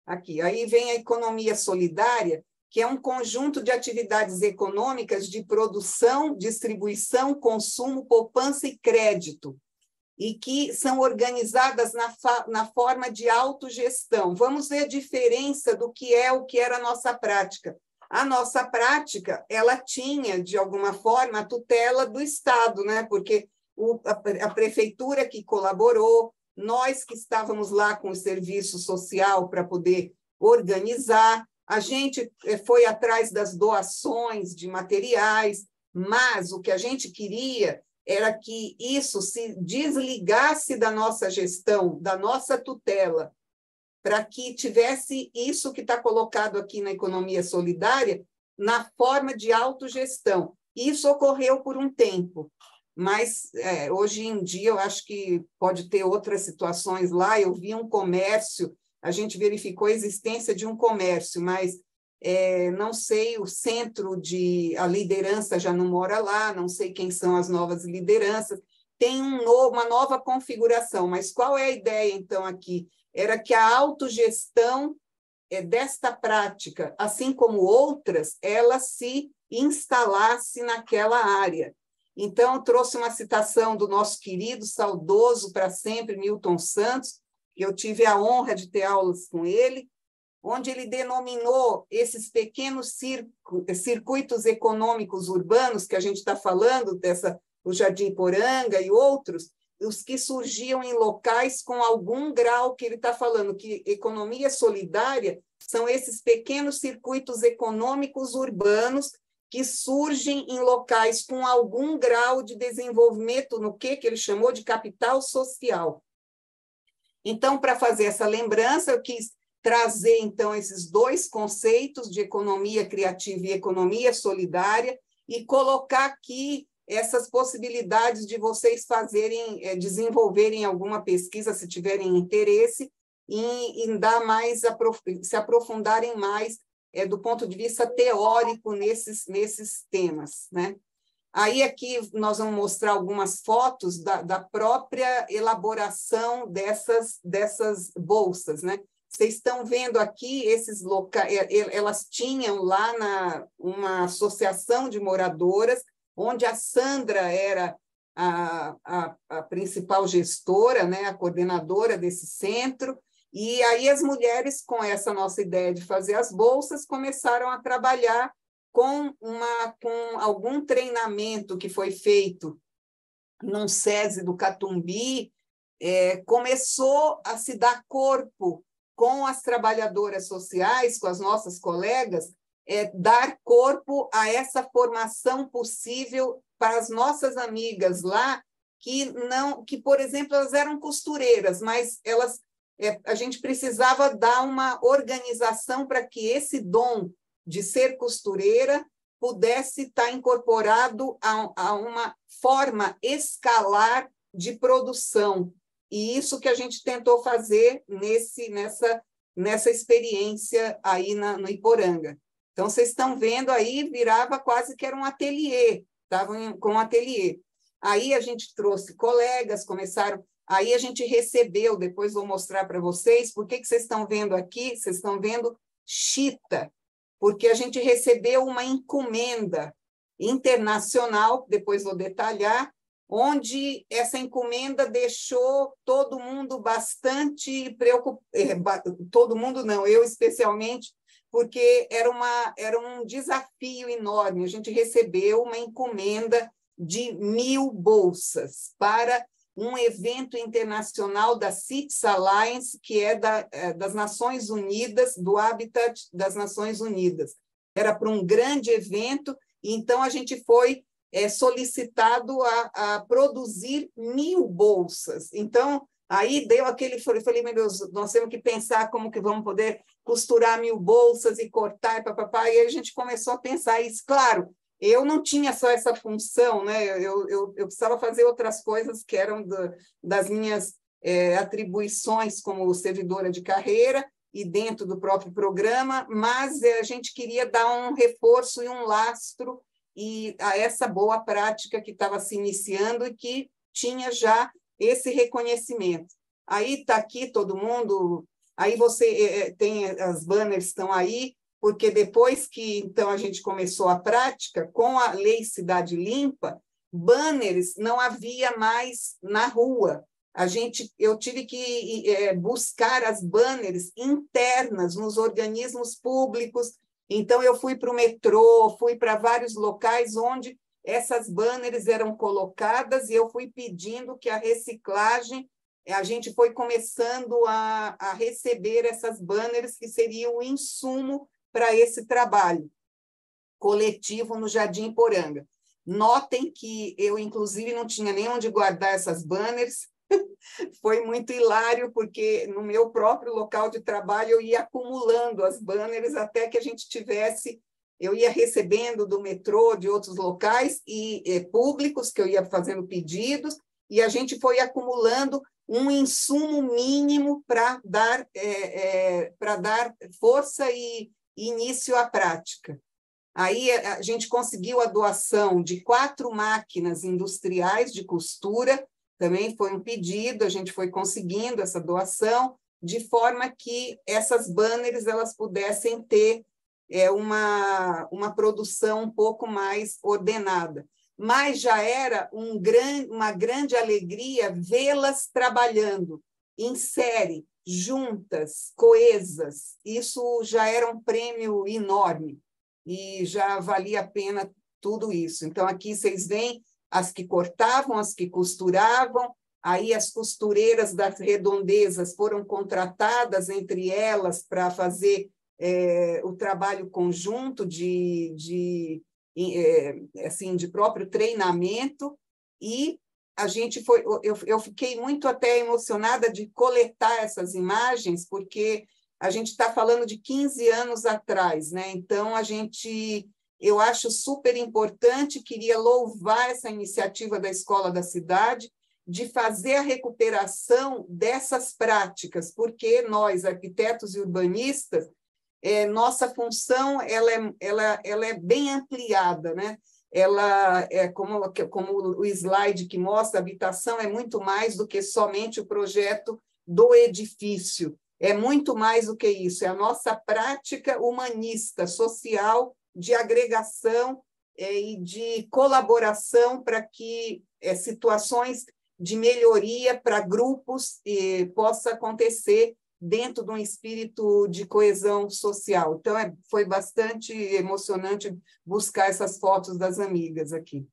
Aqui, aí vem a economia solidária, que é um conjunto de atividades econômicas de produção, distribuição, consumo, poupança e crédito, e que são organizadas na forma de autogestão. Vamos ver a diferença do que era a nossa prática. A nossa prática, ela tinha, de alguma forma, a tutela do Estado, né? Porque a prefeitura que colaborou, nós que estávamos lá com o serviço social para poder organizar, a gente foi atrás das doações de materiais, mas o que a gente queria era que isso se desligasse da nossa gestão, da nossa tutela, para que tivesse isso que está colocado aqui na economia solidária, na forma de autogestão. Isso ocorreu por um tempo, mas hoje em dia eu acho que pode ter outras situações lá. Eu vi um comércio, a gente verificou a existência de um comércio, mas não sei, o centro a liderança já não mora lá, não sei quem são as novas lideranças, tem uma nova configuração, mas qual é a ideia, então, aqui? Era que a autogestão desta prática, assim como outras, ela se instalasse naquela área. Então, eu trouxe uma citação do nosso querido, saudoso para sempre, Milton Santos, que eu tive a honra de ter aulas com ele, onde ele denominou esses pequenos circuitos econômicos urbanos, que a gente está falando, o Jardim Poranga e outros, os que surgiam em locais com algum grau, que ele está falando que economia solidária são esses pequenos circuitos econômicos urbanos que surgem em locais com algum grau de desenvolvimento no que ele chamou de capital social. Então, para fazer essa lembrança, eu quis trazer, então, esses dois conceitos de economia criativa e economia solidária e colocar aqui essas possibilidades de vocês desenvolverem alguma pesquisa, se tiverem interesse, em dar mais, se aprofundarem mais do ponto de vista teórico nesses temas, né? Aí aqui nós vamos mostrar algumas fotos da própria elaboração dessas bolsas, né? Vocês estão vendo aqui esses locais, elas tinham lá uma associação de moradoras, onde a Sandra era a principal gestora, né, a coordenadora desse centro, e aí as mulheres, com essa nossa ideia de fazer as bolsas, começaram a trabalhar com algum treinamento que foi feito num SESI do Catumbi, começou a se dar corpo com as trabalhadoras sociais, com as nossas colegas, dar corpo a essa formação possível para as nossas amigas lá, que, por exemplo, elas eram costureiras, mas a gente precisava dar uma organização para que esse dom de ser costureira pudesse estar incorporado a uma forma escalar de produção. E isso que a gente tentou fazer nessa experiência aí no Iporanga. Então, vocês estão vendo aí, virava quase que era um ateliê, estavam com um ateliê. Aí a gente trouxe colegas, começaram... Aí a gente recebeu, depois vou mostrar para vocês, por que vocês estão vendo aqui? Vocês estão vendo chita, porque a gente recebeu uma encomenda internacional, depois vou detalhar, onde essa encomenda deixou todo mundo bastante preocupado, todo mundo não, eu especialmente, porque era um desafio enorme. A gente recebeu uma encomenda de 1.000 bolsas para um evento internacional da CITES Alliance, que é das Nações Unidas, do Habitat das Nações Unidas. Era para um grande evento, então a gente foi solicitado a produzir 1.000 bolsas. Então, aí deu aquele... Falei, meu Deus, nós temos que pensar como que vamos poder costurar 1.000 bolsas e cortar, papapá, e aí a gente começou a pensar isso. Claro, eu não tinha só essa função, né? Eu precisava fazer outras coisas que eram das minhas atribuições como servidora de carreira e dentro do próprio programa, mas a gente queria dar um reforço e um lastro a essa boa prática que estava se iniciando e que tinha já esse reconhecimento. Aí está aqui todo mundo, aí você tem as banners estão aí, porque depois que então a gente começou a prática, com a Lei Cidade Limpa, banners não havia mais na rua. Eu tive que buscar as banners internas nos organismos públicos. Então, eu fui para o metrô, fui para vários locais onde essas banners eram colocadas e eu fui pedindo que a reciclagem, a gente foi começando a receber essas banners que seriam o insumo para esse trabalho coletivo no Jardim Poranga. Notem que eu, inclusive, não tinha nem onde guardar essas banners. Foi muito hilário, porque no meu próprio local de trabalho eu ia acumulando as banners até que a gente tivesse... Eu ia recebendo do metrô, de outros locais e públicos, que eu ia fazendo pedidos, e a gente foi acumulando um insumo mínimo para dar força e início à prática. Aí a gente conseguiu a doação de 4 máquinas industriais de costura, também foi um pedido, a gente foi conseguindo essa doação, de forma que essas banners elas pudessem ter uma produção um pouco mais ordenada. Mas já era uma grande alegria vê-las trabalhando, em série, juntas, coesas, isso já era um prêmio enorme e já valia a pena tudo isso. Então, aqui vocês veem as que cortavam, as que costuravam, aí as costureiras das redondezas foram contratadas entre elas para fazer o trabalho conjunto assim, de próprio treinamento, e a gente eu fiquei muito até emocionada de coletar essas imagens, porque a gente está falando de 15 anos atrás, né? Então, eu acho super importante, queria louvar essa iniciativa da Escola da Cidade de fazer a recuperação dessas práticas, porque nós, arquitetos e urbanistas, nossa função ela é bem ampliada, né? Ela é como o slide que mostra, a habitação é muito mais do que somente o projeto do edifício, é muito mais do que isso, é a nossa prática humanista, social, de agregação e de colaboração para que situações de melhoria para grupos possa acontecer dentro de um espírito de coesão social. Então, foi bastante emocionante buscar essas fotos das amigas aqui.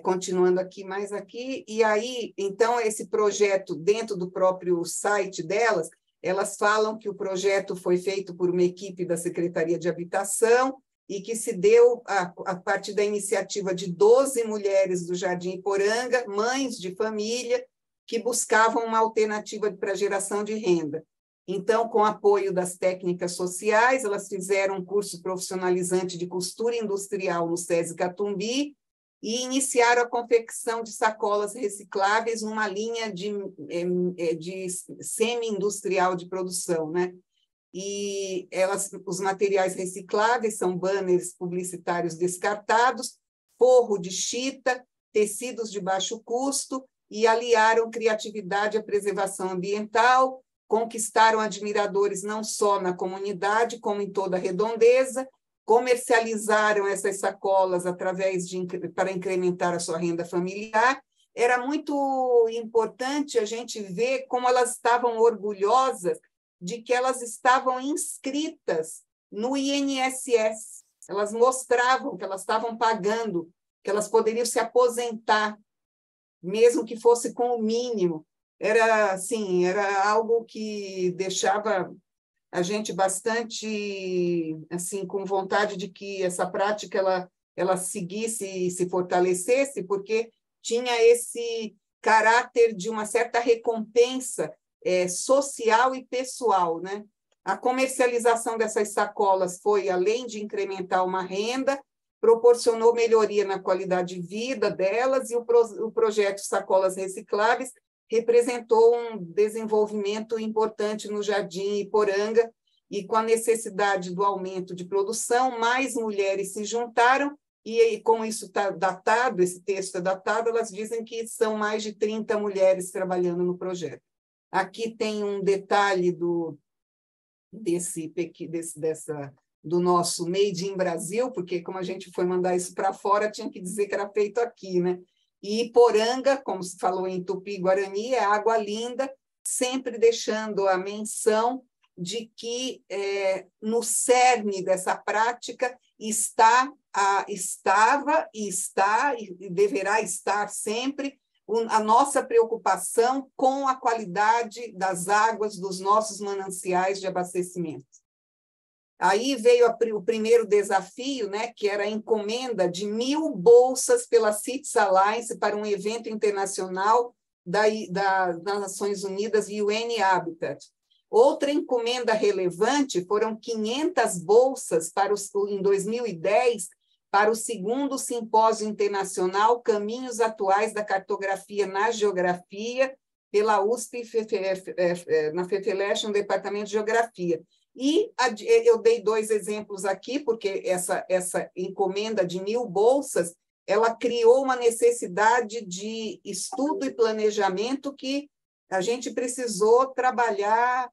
Continuando aqui, mais aqui, e aí, então, esse projeto, dentro do próprio site delas, elas falam que o projeto foi feito por uma equipe da Secretaria de Habitação e que se deu a partir da iniciativa de 12 mulheres do Jardim Iporanga, mães de família, que buscavam uma alternativa para geração de renda. Então, com apoio das técnicas sociais, elas fizeram um curso profissionalizante de costura industrial no SESI Catumbi e iniciaram a confecção de sacolas recicláveis numa linha de semi-industrial de produção, né? E os materiais recicláveis são banners publicitários descartados, forro de chita, tecidos de baixo custo, e aliaram criatividade à preservação ambiental, conquistaram admiradores não só na comunidade, como em toda a redondeza, comercializaram essas sacolas para incrementar a sua renda familiar. Era muito importante a gente ver como elas estavam orgulhosas de que elas estavam inscritas no INSS. Elas mostravam que elas estavam pagando, que elas poderiam se aposentar, mesmo que fosse com o mínimo. Era algo que deixava a gente bastante assim com vontade de que essa prática ela seguisse e se fortalecesse, porque tinha esse caráter de uma certa recompensa social e pessoal, né? A comercialização dessas sacolas foi, além de incrementar uma renda, proporcionou melhoria na qualidade de vida delas, e o projeto Sacolas Recicláveis representou um desenvolvimento importante no Jardim Iporanga, e com a necessidade do aumento de produção, mais mulheres se juntaram, e como isso está datado, esse texto é datado, elas dizem que são mais de 30 mulheres trabalhando no projeto. Aqui tem um detalhe do nosso Made in Brasil, porque como a gente foi mandar isso para fora, tinha que dizer que era feito aqui, né? E Iporanga, como se falou em Tupi-Guarani, é água linda, sempre deixando a menção de que no cerne dessa prática estava e está e deverá estar sempre a nossa preocupação com a qualidade das águas dos nossos mananciais de abastecimento. Aí veio o primeiro desafio, né, que era a encomenda de 1.000 bolsas pela Cities Alliance para um evento internacional das Nações Unidas e UN Habitat. Outra encomenda relevante foram 500 bolsas em 2010 para o segundo Simpósio Internacional Caminhos Atuais da Cartografia na Geografia, pela USP, na FEFELESH, no Departamento de Geografia. E eu dei 2 exemplos aqui, porque essa encomenda de 1.000 bolsas, ela criou uma necessidade de estudo e planejamento que a gente precisou trabalhar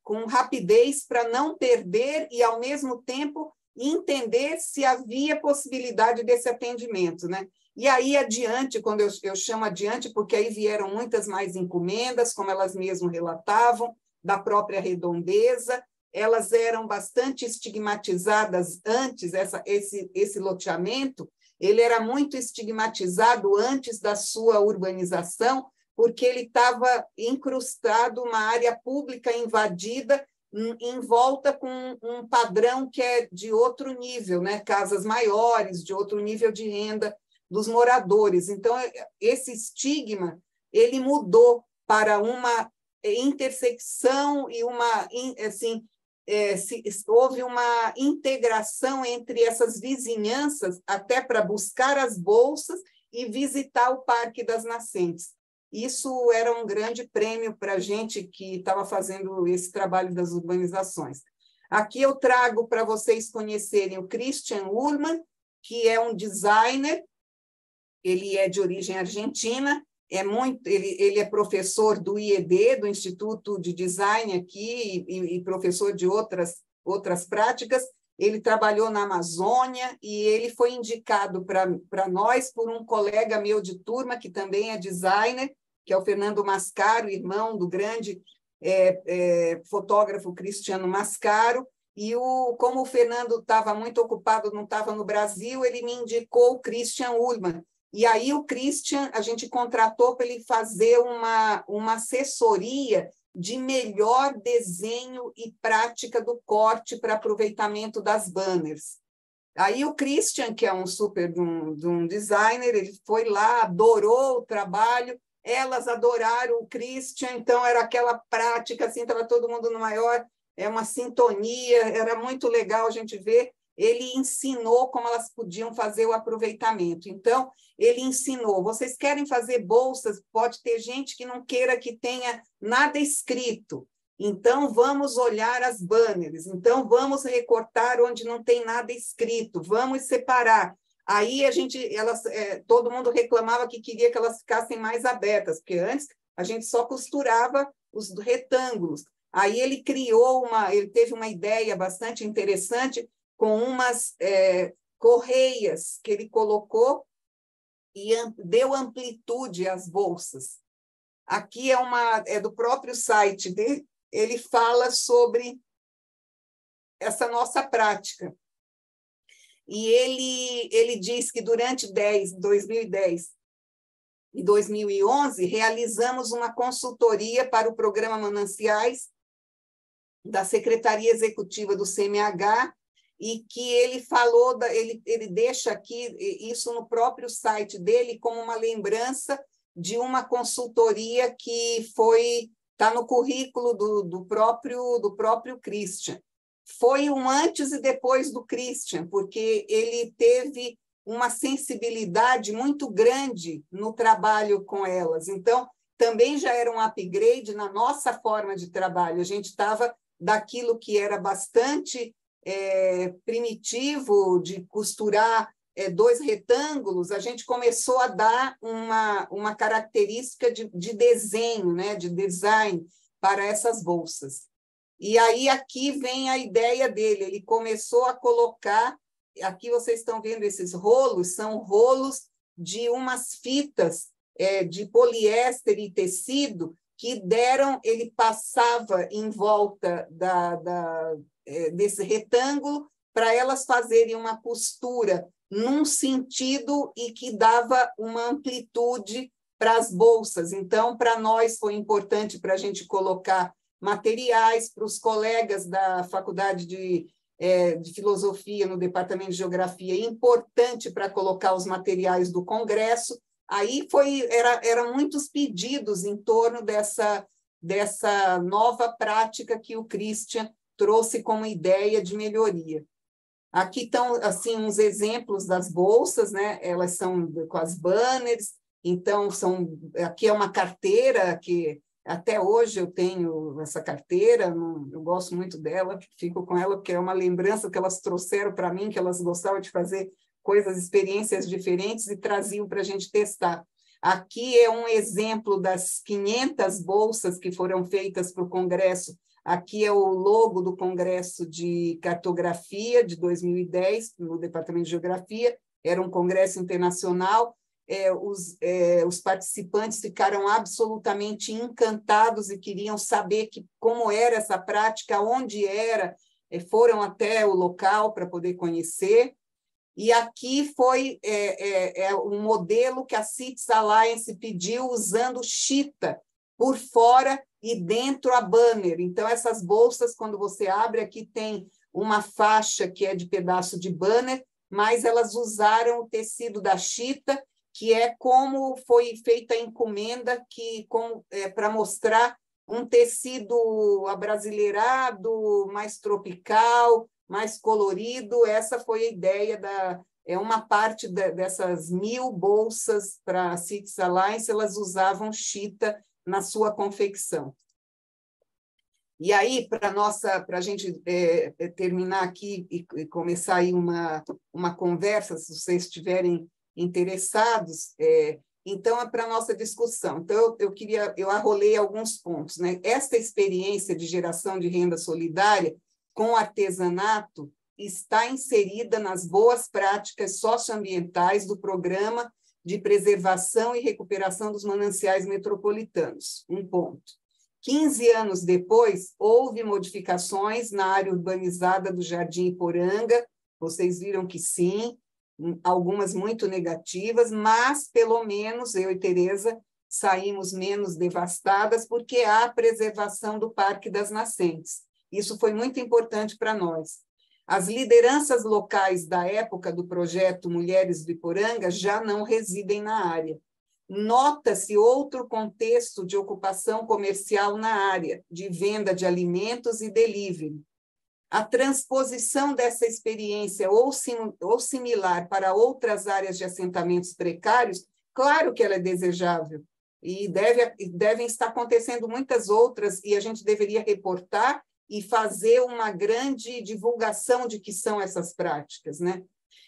com rapidez para não perder e, ao mesmo tempo, entender se havia possibilidade desse atendimento, né? E aí, adiante, quando eu chamo adiante, porque aí vieram muitas mais encomendas, como elas mesmas relatavam, da própria Redondeza, elas eram bastante estigmatizadas antes, esse loteamento, ele era muito estigmatizado antes da sua urbanização, porque ele estava incrustado, uma área pública invadida, em volta com um padrão que é de outro nível, né? Casas maiores, de outro nível de renda dos moradores. Então, esse estigma ele mudou para uma intersecção e uma assim houve uma integração entre essas vizinhanças até para buscar as bolsas e visitar o Parque das Nascentes. Isso era um grande prêmio para a gente que estava fazendo esse trabalho das urbanizações. Aqui eu trago para vocês conhecerem o Christian Ullmann, que é um designer, ele é de origem argentina, ele é professor do IED, do Instituto de Design aqui, e professor de outras práticas. Ele trabalhou na Amazônia e ele foi indicado para nós por um colega meu de turma, que também é designer, que é o Fernando Mascaro, irmão do grande fotógrafo Cristiano Mascaro. E como o Fernando estava muito ocupado, não estava no Brasil, ele me indicou o Christian Ullmann. E aí o Christian, a gente contratou para ele fazer uma assessoria de melhor desenho e prática do corte para aproveitamento das banners. Aí o Christian, que é um super de um designer, ele foi lá, adorou o trabalho, elas adoraram o Christian, então era aquela prática, assim, estava todo mundo no maior, uma sintonia, era muito legal a gente ver. Ele ensinou como elas podiam fazer o aproveitamento. Então, ele ensinou, vocês querem fazer bolsas, pode ter gente que não queira que tenha nada escrito, então vamos olhar as banners, então vamos recortar onde não tem nada escrito, vamos separar. Aí todo mundo reclamava que queria que elas ficassem mais abertas, porque antes a gente só costurava os retângulos. Aí ele ele teve uma ideia bastante interessante com umas correias que ele colocou e deu amplitude às bolsas. Aqui é do próprio site dele, ele fala sobre essa nossa prática. E ele diz que durante 2010 e 2011, realizamos uma consultoria para o Programa Mananciais da Secretaria Executiva do CMH, e que ele falou, ele deixa aqui isso no próprio site dele como uma lembrança de uma consultoria que está no currículo do próprio Christian. Foi um antes e depois do Christian, porque ele teve uma sensibilidade muito grande no trabalho com elas. Então, também já era um upgrade na nossa forma de trabalho. A gente estava daquilo que era bastante primitivo, de costurar dois retângulos, a gente começou a dar uma característica de desenho, né, de design para essas bolsas. E aí aqui vem a ideia dele, ele começou a colocar, aqui vocês estão vendo esses rolos, são rolos de umas fitas de poliéster e tecido que ele passava em volta desse retângulo para elas fazerem uma costura num sentido e que dava uma amplitude para as bolsas. Então, para nós foi importante para a gente colocar materiais, para os colegas da Faculdade de Filosofia no Departamento de Geografia, importante para colocar os materiais do Congresso. Aí eram muitos pedidos em torno dessa nova prática que o Christian trouxe como ideia de melhoria. Aqui estão assim, uns exemplos das bolsas, né? Elas são com as banners, então aqui é uma carteira que até hoje eu tenho essa carteira, eu gosto muito dela, fico com ela porque é uma lembrança que elas trouxeram para mim, que elas gostavam de fazer coisas, experiências diferentes e traziam para a gente testar. Aqui é um exemplo das 500 bolsas que foram feitas para o Congresso. Aqui é o logo do Congresso de Cartografia de 2010, no Departamento de Geografia, era um congresso internacional, os participantes ficaram absolutamente encantados e queriam saber como era essa prática, onde era, foram até o local para poder conhecer. E aqui foi um modelo que a Cities Alliance pediu usando chita por fora e dentro a banner. Então, essas bolsas, quando você abre, aqui tem uma faixa que é de pedaço de banner, mas elas usaram o tecido da chita, que é como foi feita a encomenda, para mostrar um tecido abrasileirado, mais tropical, mais colorido. Essa foi a ideia uma parte dessas 1000 bolsas para a Cities Alliance, elas usavam chita na sua confecção. E aí, para a gente terminar aqui e começar aí uma conversa, se vocês estiverem interessados, então é para a nossa discussão. Então, eu arrolei alguns pontos, né? Esta experiência de geração de renda solidária com artesanato está inserida nas boas práticas socioambientais do Programa de Preservação e Recuperação dos Mananciais Metropolitanos. Um ponto. 15 anos depois, houve modificações na área urbanizada do Jardim Iporanga, vocês viram que sim, algumas muito negativas, mas, pelo menos, eu e Tereza saímos menos devastadas porque há a preservação do Parque das Nascentes. Isso foi muito importante para nós. As lideranças locais da época do projeto Mulheres do Iporanga já não residem na área. Nota-se outro contexto de ocupação comercial na área, de venda de alimentos e delivery. A transposição dessa experiência ou similar para outras áreas de assentamentos precários, claro que ela é desejável, e devem estar acontecendo muitas outras, e a gente deveria reportar e fazer uma grande divulgação de que são essas práticas, né?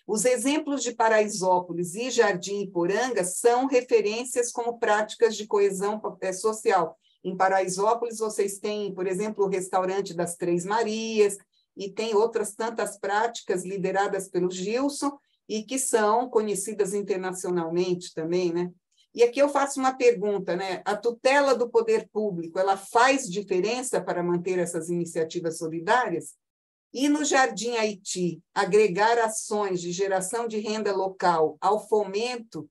Os exemplos de Paraisópolis e Jardim Iporanga são referências como práticas de coesão social. Em Paraisópolis, vocês têm, por exemplo, o restaurante das Três Marias, e tem outras tantas práticas lideradas pelo Gilson e que são conhecidas internacionalmente também, né? E aqui eu faço uma pergunta, né? A tutela do poder público, ela faz diferença para manter essas iniciativas solidárias? E no Jardim Haiti, agregar ações de geração de renda local ao fomento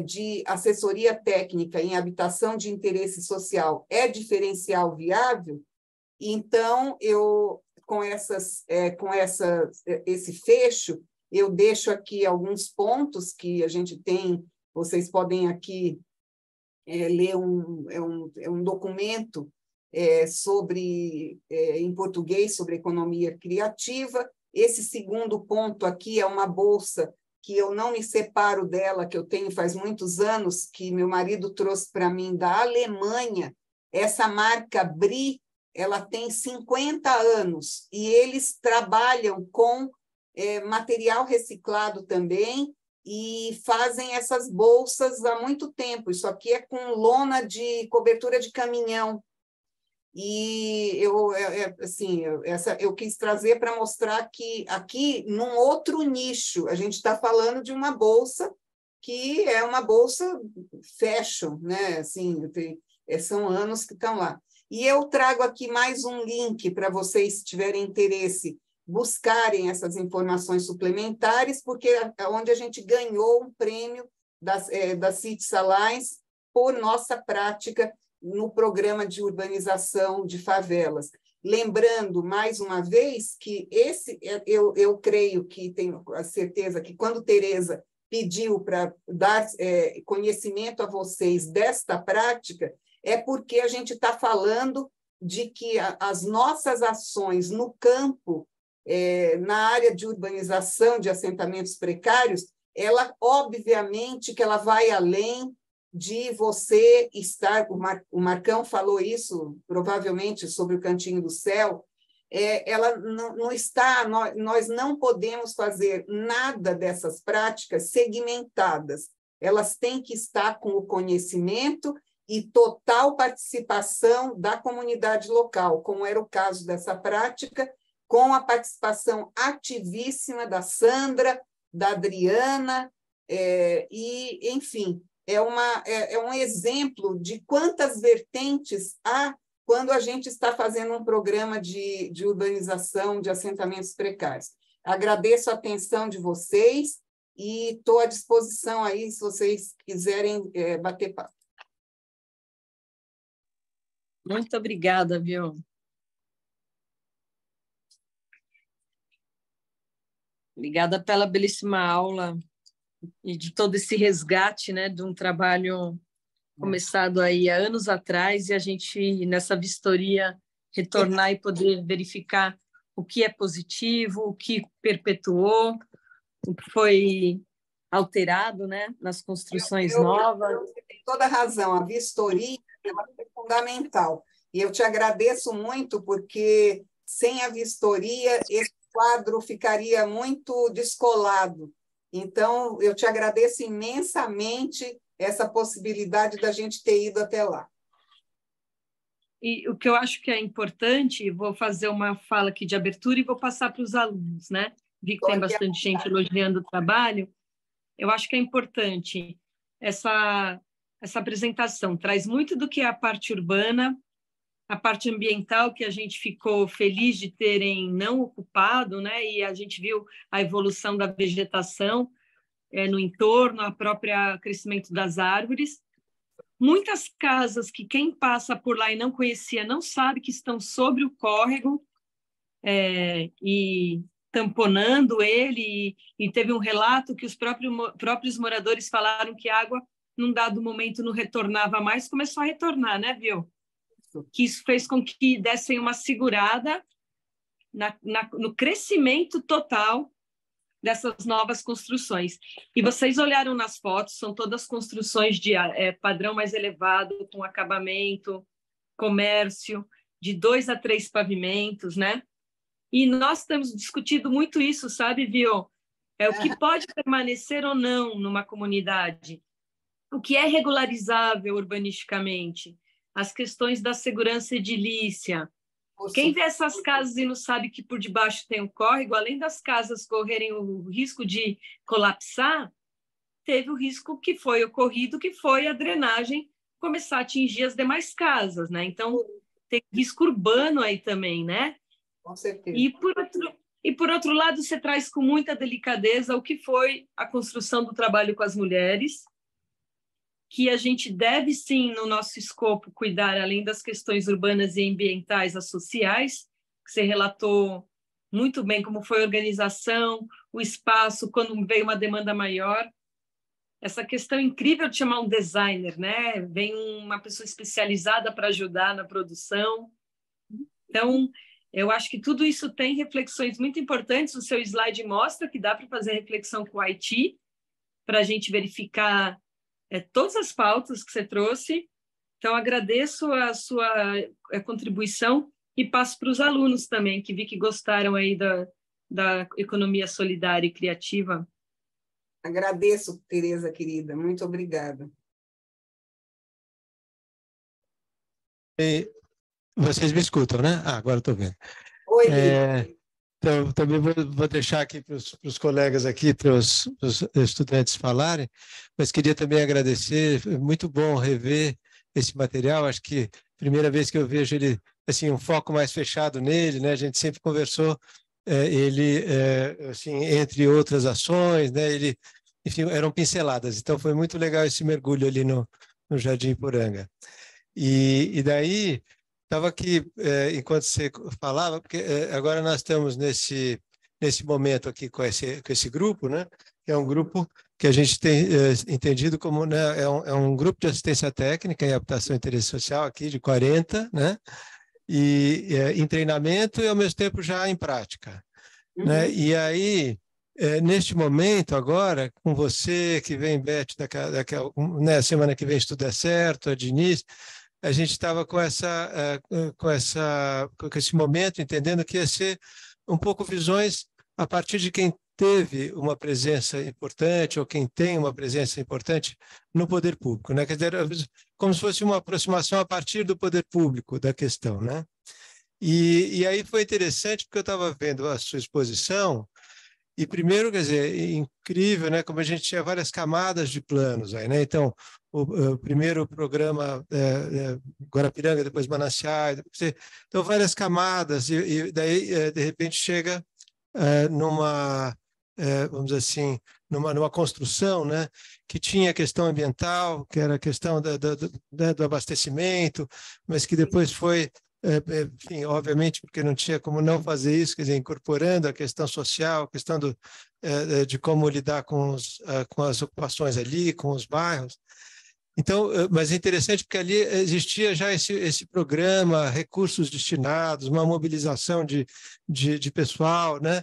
de assessoria técnica em habitação de interesse social é diferencial viável? Então, com esse fecho, eu deixo aqui alguns pontos que a gente tem, vocês podem aqui ler um documento em português sobre economia criativa. Esse segundo ponto aqui é uma bolsa que eu não me separo dela, que eu tenho faz muitos anos, que meu marido trouxe para mim da Alemanha. Essa marca Brie, ela tem 50 anos, e eles trabalham com material reciclado também, e fazem essas bolsas há muito tempo. Isso aqui é com lona de cobertura de caminhão. E eu quis trazer para mostrar que aqui, num outro nicho, a gente está falando de uma bolsa que é uma bolsa fashion, né? Assim, são anos que estão lá. E eu trago aqui mais um link para vocês, se tiverem interesse, buscarem essas informações suplementares, porque é onde a gente ganhou um prêmio da Cities Alliance por nossa prática no programa de urbanização de favelas. Lembrando, mais uma vez, que eu creio que tenho a certeza que quando Tereza pediu para dar conhecimento a vocês desta prática, é porque a gente está falando de que as nossas ações no campo, na área de urbanização de assentamentos precários, ela, obviamente, que ela vai além de você estar... O Marcão falou isso, provavelmente, sobre o Cantinho do Céu. Ela não está... Nós não podemos fazer nada dessas práticas segmentadas. Elas têm que estar com o conhecimento e total participação da comunidade local, como era o caso dessa prática, com a participação ativíssima da Sandra, da Adriana, Enfim, é um exemplo de quantas vertentes há quando a gente está fazendo um programa de urbanização de assentamentos precários. Agradeço a atenção de vocês e estou à disposição aí, se vocês quiserem bater papo. Muito obrigada, viu? Obrigada pela belíssima aula e de todo esse resgate, né, de um trabalho começado aí há anos atrás, e a gente, nessa vistoria, retornar e poder verificar o que é positivo, o que perpetuou, o que foi alterado, né, nas construções novas. Você tem toda a razão, a vistoria é fundamental. E eu te agradeço muito, porque sem a vistoria, esse quadro ficaria muito descolado. Então, eu te agradeço imensamente essa possibilidade da gente ter ido até lá. E o que eu acho que é importante, vou fazer uma fala aqui de abertura e vou passar para os alunos, né? Vi que tem bastante gente elogiando o trabalho. Eu acho que é importante essa apresentação. Traz muito do que é a parte urbana, a parte ambiental, que a gente ficou feliz de terem não ocupado, né? E a gente viu a evolução da vegetação no entorno, o próprio crescimento das árvores. Muitas casas que quem passa por lá e não conhecia não sabe que estão sobre o córrego e tamponando ele, e teve um relato que os próprios moradores falaram que a água, num dado momento, não retornava mais, começou a retornar, né, viu? Que isso fez com que dessem uma segurada no crescimento total dessas novas construções. E vocês olharam nas fotos, são todas construções de padrão mais elevado, com acabamento, comércio, de 2 a 3 pavimentos, né? E nós temos discutido muito isso, sabe, viu? O que pode permanecer ou não numa comunidade, o que é regularizável urbanisticamente, as questões da segurança edilícia. Quem vê essas casas e não sabe que por debaixo tem um córrego, além das casas correrem o risco de colapsar, teve o risco que foi ocorrido, que foi a drenagem começar a atingir as demais casas, né? Então, tem risco urbano aí também, né? Com certeza. E por outro lado, você traz com muita delicadeza o que foi a construção do trabalho com as mulheres, que a gente deve, sim, no nosso escopo, cuidar, além das questões urbanas e ambientais, as sociais, que você relatou muito bem como foi a organização, o espaço, quando veio uma demanda maior. Essa questão incrível de chamar um designer, né? Vem uma pessoa especializada para ajudar na produção. Então, eu acho que tudo isso tem reflexões muito importantes. O seu slide mostra que dá para fazer reflexão com o Haiti, para a gente verificar todas as pautas que você trouxe. Então, agradeço a sua contribuição e passo para os alunos também, que vi que gostaram aí da economia solidária e criativa. Agradeço, Tereza, querida. Muito obrigada. Vocês me escutam, né? Agora estou vendo. Oi, então, também vou deixar aqui para os colegas aqui, para os estudantes falarem, mas queria também agradecer, foi muito bom rever esse material, acho que primeira vez que eu vejo ele, assim, um foco mais fechado nele, né? A gente sempre conversou, assim, entre outras ações, né? Ele, enfim, eram pinceladas, então foi muito legal esse mergulho ali no Jardim Iporanga. E daí... Estava aqui, enquanto você falava, porque agora nós estamos nesse momento aqui com esse grupo, né? Que é um grupo que a gente tem entendido como, né, é um grupo de assistência técnica em habitação e interesse social aqui, de 40, né? E em treinamento e, ao mesmo tempo, já em prática. Né? E aí, neste momento, agora, com você, que vem, Beth, né, semana que vem, se tudo der certo, a Diniz, a gente estava com esse momento, entendendo que ia ser um pouco visões a partir de quem teve uma presença importante ou quem tem uma presença importante no poder público, né? Quer dizer, como se fosse uma aproximação a partir do poder público da questão, né? E aí foi interessante porque eu estava vendo a sua exposição E primeiro, quer dizer, incrível, né, como a gente tinha várias camadas de planos aí, né? Então, o primeiro programa Guarapiranga, depois Mananciais, então várias camadas e daí de repente chega numa vamos dizer assim, numa construção, né, que tinha a questão ambiental, que era a questão do abastecimento, mas que depois foi, enfim, obviamente, porque não tinha como não fazer isso, quer dizer, incorporando a questão social, a questão de como lidar com as ocupações ali, com os bairros. Então, mas é interessante porque ali existia já esse programa, recursos destinados, uma mobilização de pessoal, né?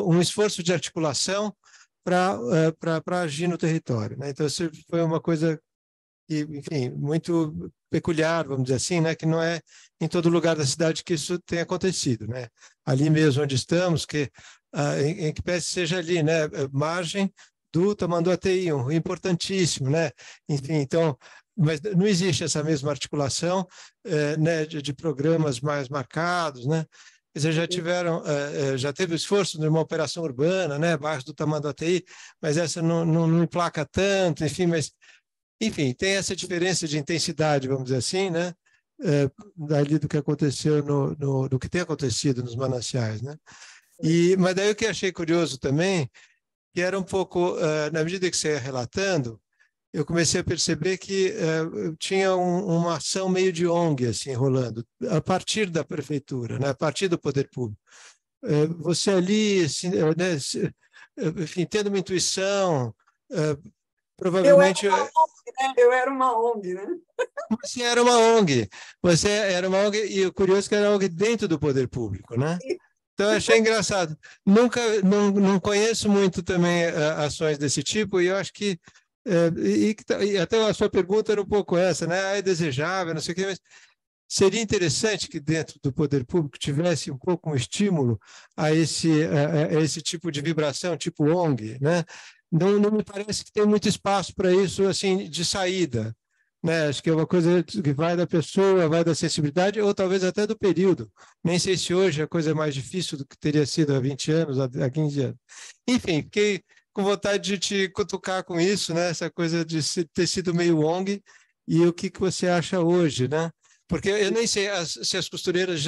Um esforço de articulação para agir no território, né? Então, isso foi uma coisa que, enfim, muito peculiar, vamos dizer assim, né? Que não é em todo lugar da cidade que isso tem acontecido, né? Ali mesmo onde estamos, em que pese seja ali, né? Margem do Tamanduateí, um rio importantíssimo, né? Enfim, então, mas não existe essa mesma articulação, né, de programas mais marcados, né? Quer dizer, já teve o esforço de uma operação urbana, né, abaixo do Tamanduateí, mas essa não emplaca tanto, enfim, enfim, tem essa diferença de intensidade, vamos dizer assim, né? Dali do que aconteceu do que tem acontecido nos mananciais, né? Mas daí o que achei curioso também, que era um pouco, na medida que você ia relatando, eu comecei a perceber que tinha uma ação meio de ONG assim rolando a partir da prefeitura, né? A partir do poder público. Você ali, assim, né? Enfim, tendo uma intuição, provavelmente eu era uma ONG, né? Você era uma ONG. Você era uma ONG, e o curioso é que era uma ONG dentro do poder público, né? Então, eu achei engraçado. Não conheço muito também ações desse tipo, e eu acho que, e até a sua pergunta era um pouco essa, né? É desejável, não sei o quê, mas seria interessante que dentro do poder público tivesse um pouco um estímulo a esse tipo de vibração, tipo ONG, né? Não me parece que tem muito espaço para isso, assim, de saída, né? Acho que é uma coisa que vai da pessoa, vai da sensibilidade, ou talvez até do período. Nem sei se hoje a coisa é mais difícil do que teria sido há 20 anos, há 15 anos. Enfim, fiquei com vontade de te cutucar com isso, né? Essa coisa de ter sido meio ONG, e o que você acha hoje, né? Porque eu nem sei se as costureiras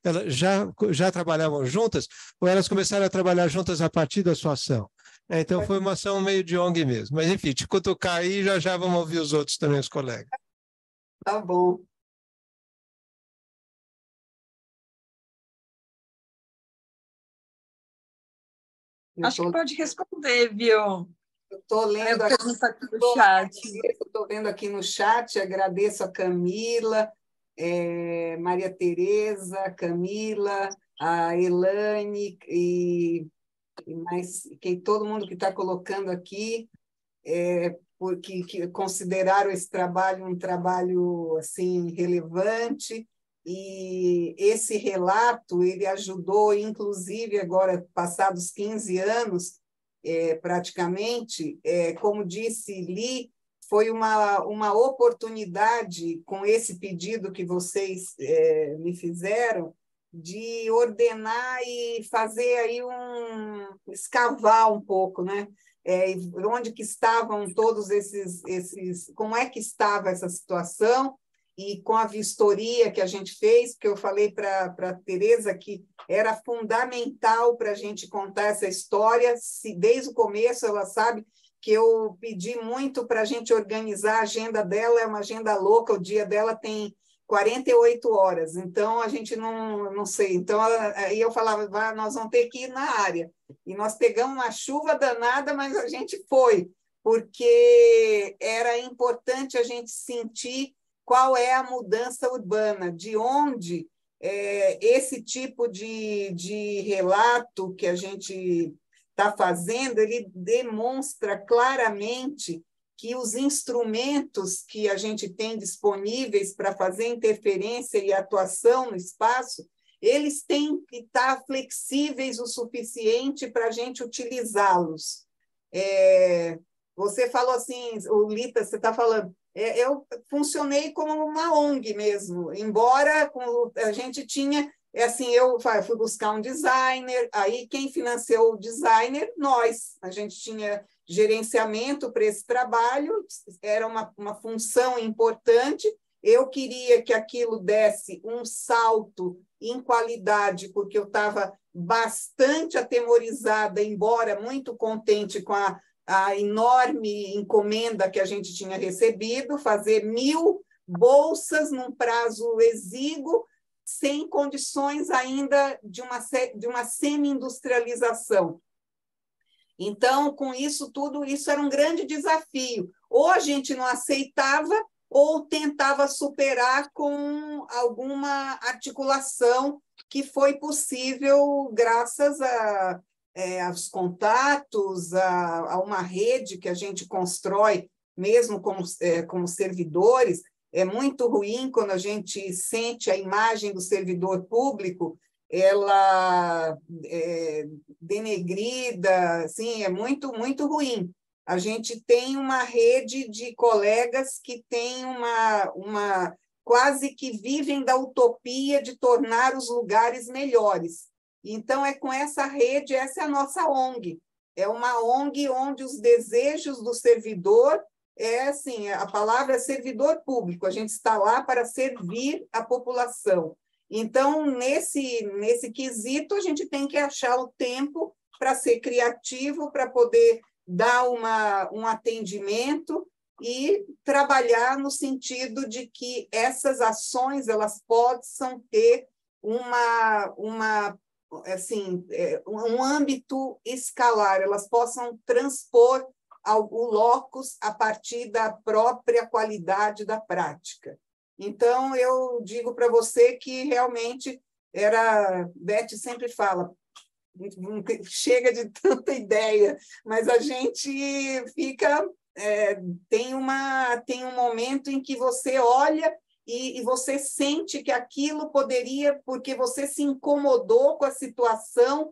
elas já trabalhavam juntas, ou elas começaram a trabalhar juntas a partir da sua ação. Então, foi uma ação meio de ONG mesmo. Mas, enfim, te cutucar aí, já vamos ouvir os outros também, os colegas. Tá bom. Acho que pode responder, viu? Eu estou lendo aqui, estou vendo aqui no chat, agradeço a Camila, Maria Tereza, Camila, a Elane e mais todo mundo que está colocando aqui, porque que consideraram esse trabalho um trabalho assim relevante, e esse relato ele ajudou, inclusive agora passados 15 anos, praticamente, como disse Li, foi uma oportunidade com esse pedido que vocês me fizeram de ordenar e fazer aí escavar um pouco, né? Onde que estavam todos como é que estava essa situação, e com a vistoria que a gente fez, porque eu falei para a Tereza que era fundamental para a gente contar essa história, se desde o começo ela sabe que eu pedi muito para a gente organizar a agenda dela, é uma agenda louca, o dia dela tem 48 horas, então a gente não sei. Então, aí eu falava, nós vamos ter que ir na área. E nós pegamos uma chuva danada, mas a gente foi, porque era importante a gente sentir qual é a mudança urbana, de onde esse tipo de relato que a gente está fazendo, ele demonstra claramente que os instrumentos que a gente tem disponíveis para fazer interferência e atuação no espaço, eles têm que estar flexíveis o suficiente para a gente utilizá-los. Você falou assim, o Lita, você está falando, eu funcionei como uma ONG mesmo, embora a gente tinha é assim, eu fui buscar um designer, aí quem financiou o designer? Nós. A gente tinha gerenciamento para esse trabalho, era uma função importante, eu queria que aquilo desse um salto em qualidade, porque eu estava bastante atemorizada, embora muito contente com a enorme encomenda que a gente tinha recebido, fazer 1000 bolsas num prazo exíguo, sem condições ainda de uma semi-industrialização. Então, com isso tudo, isso era um grande desafio. Ou a gente não aceitava, ou tentava superar com alguma articulação que foi possível graças aos contatos, a uma rede que a gente constrói, mesmo como servidores. É muito ruim quando a gente sente a imagem do servidor público, ela é denegrida, assim, é muito, muito ruim. A gente tem uma rede de colegas que tem quase que vivem da utopia de tornar os lugares melhores. Então, é com essa rede, essa é a nossa ONG. É uma ONG onde os desejos do servidor assim, a palavra é servidor público, a gente está lá para servir a população. Então, nesse quesito, a gente tem que achar o tempo para ser criativo, para poder dar um atendimento e trabalhar no sentido de que essas ações elas possam ter um âmbito escalar, elas possam transpor o locus a partir da própria qualidade da prática. Então, eu digo para você que realmente Beth sempre fala, chega de tanta ideia, mas a gente fica, tem um momento em que você olha e você sente que aquilo poderia, porque você se incomodou com a situação,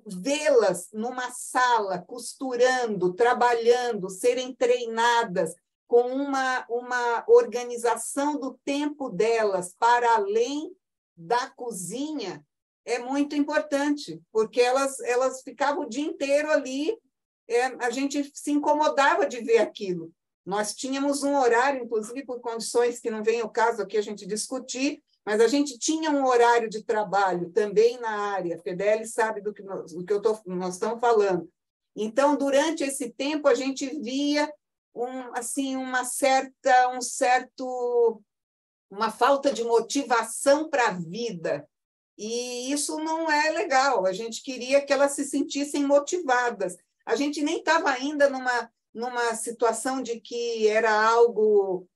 vê-las numa sala, costurando, trabalhando, serem treinadas com uma organização do tempo delas para além da cozinha, é muito importante, porque elas ficavam o dia inteiro ali, a gente se incomodava de ver aquilo. Nós tínhamos um horário, inclusive por condições que não vem o caso aqui a gente discutir, mas a gente tinha um horário de trabalho também na área, a Fedele sabe do que nós estamos falando. Então, durante esse tempo, a gente via uma falta de motivação para a vida, e isso não é legal, a gente queria que elas se sentissem motivadas. A gente nem estava ainda numa situação de que era algo...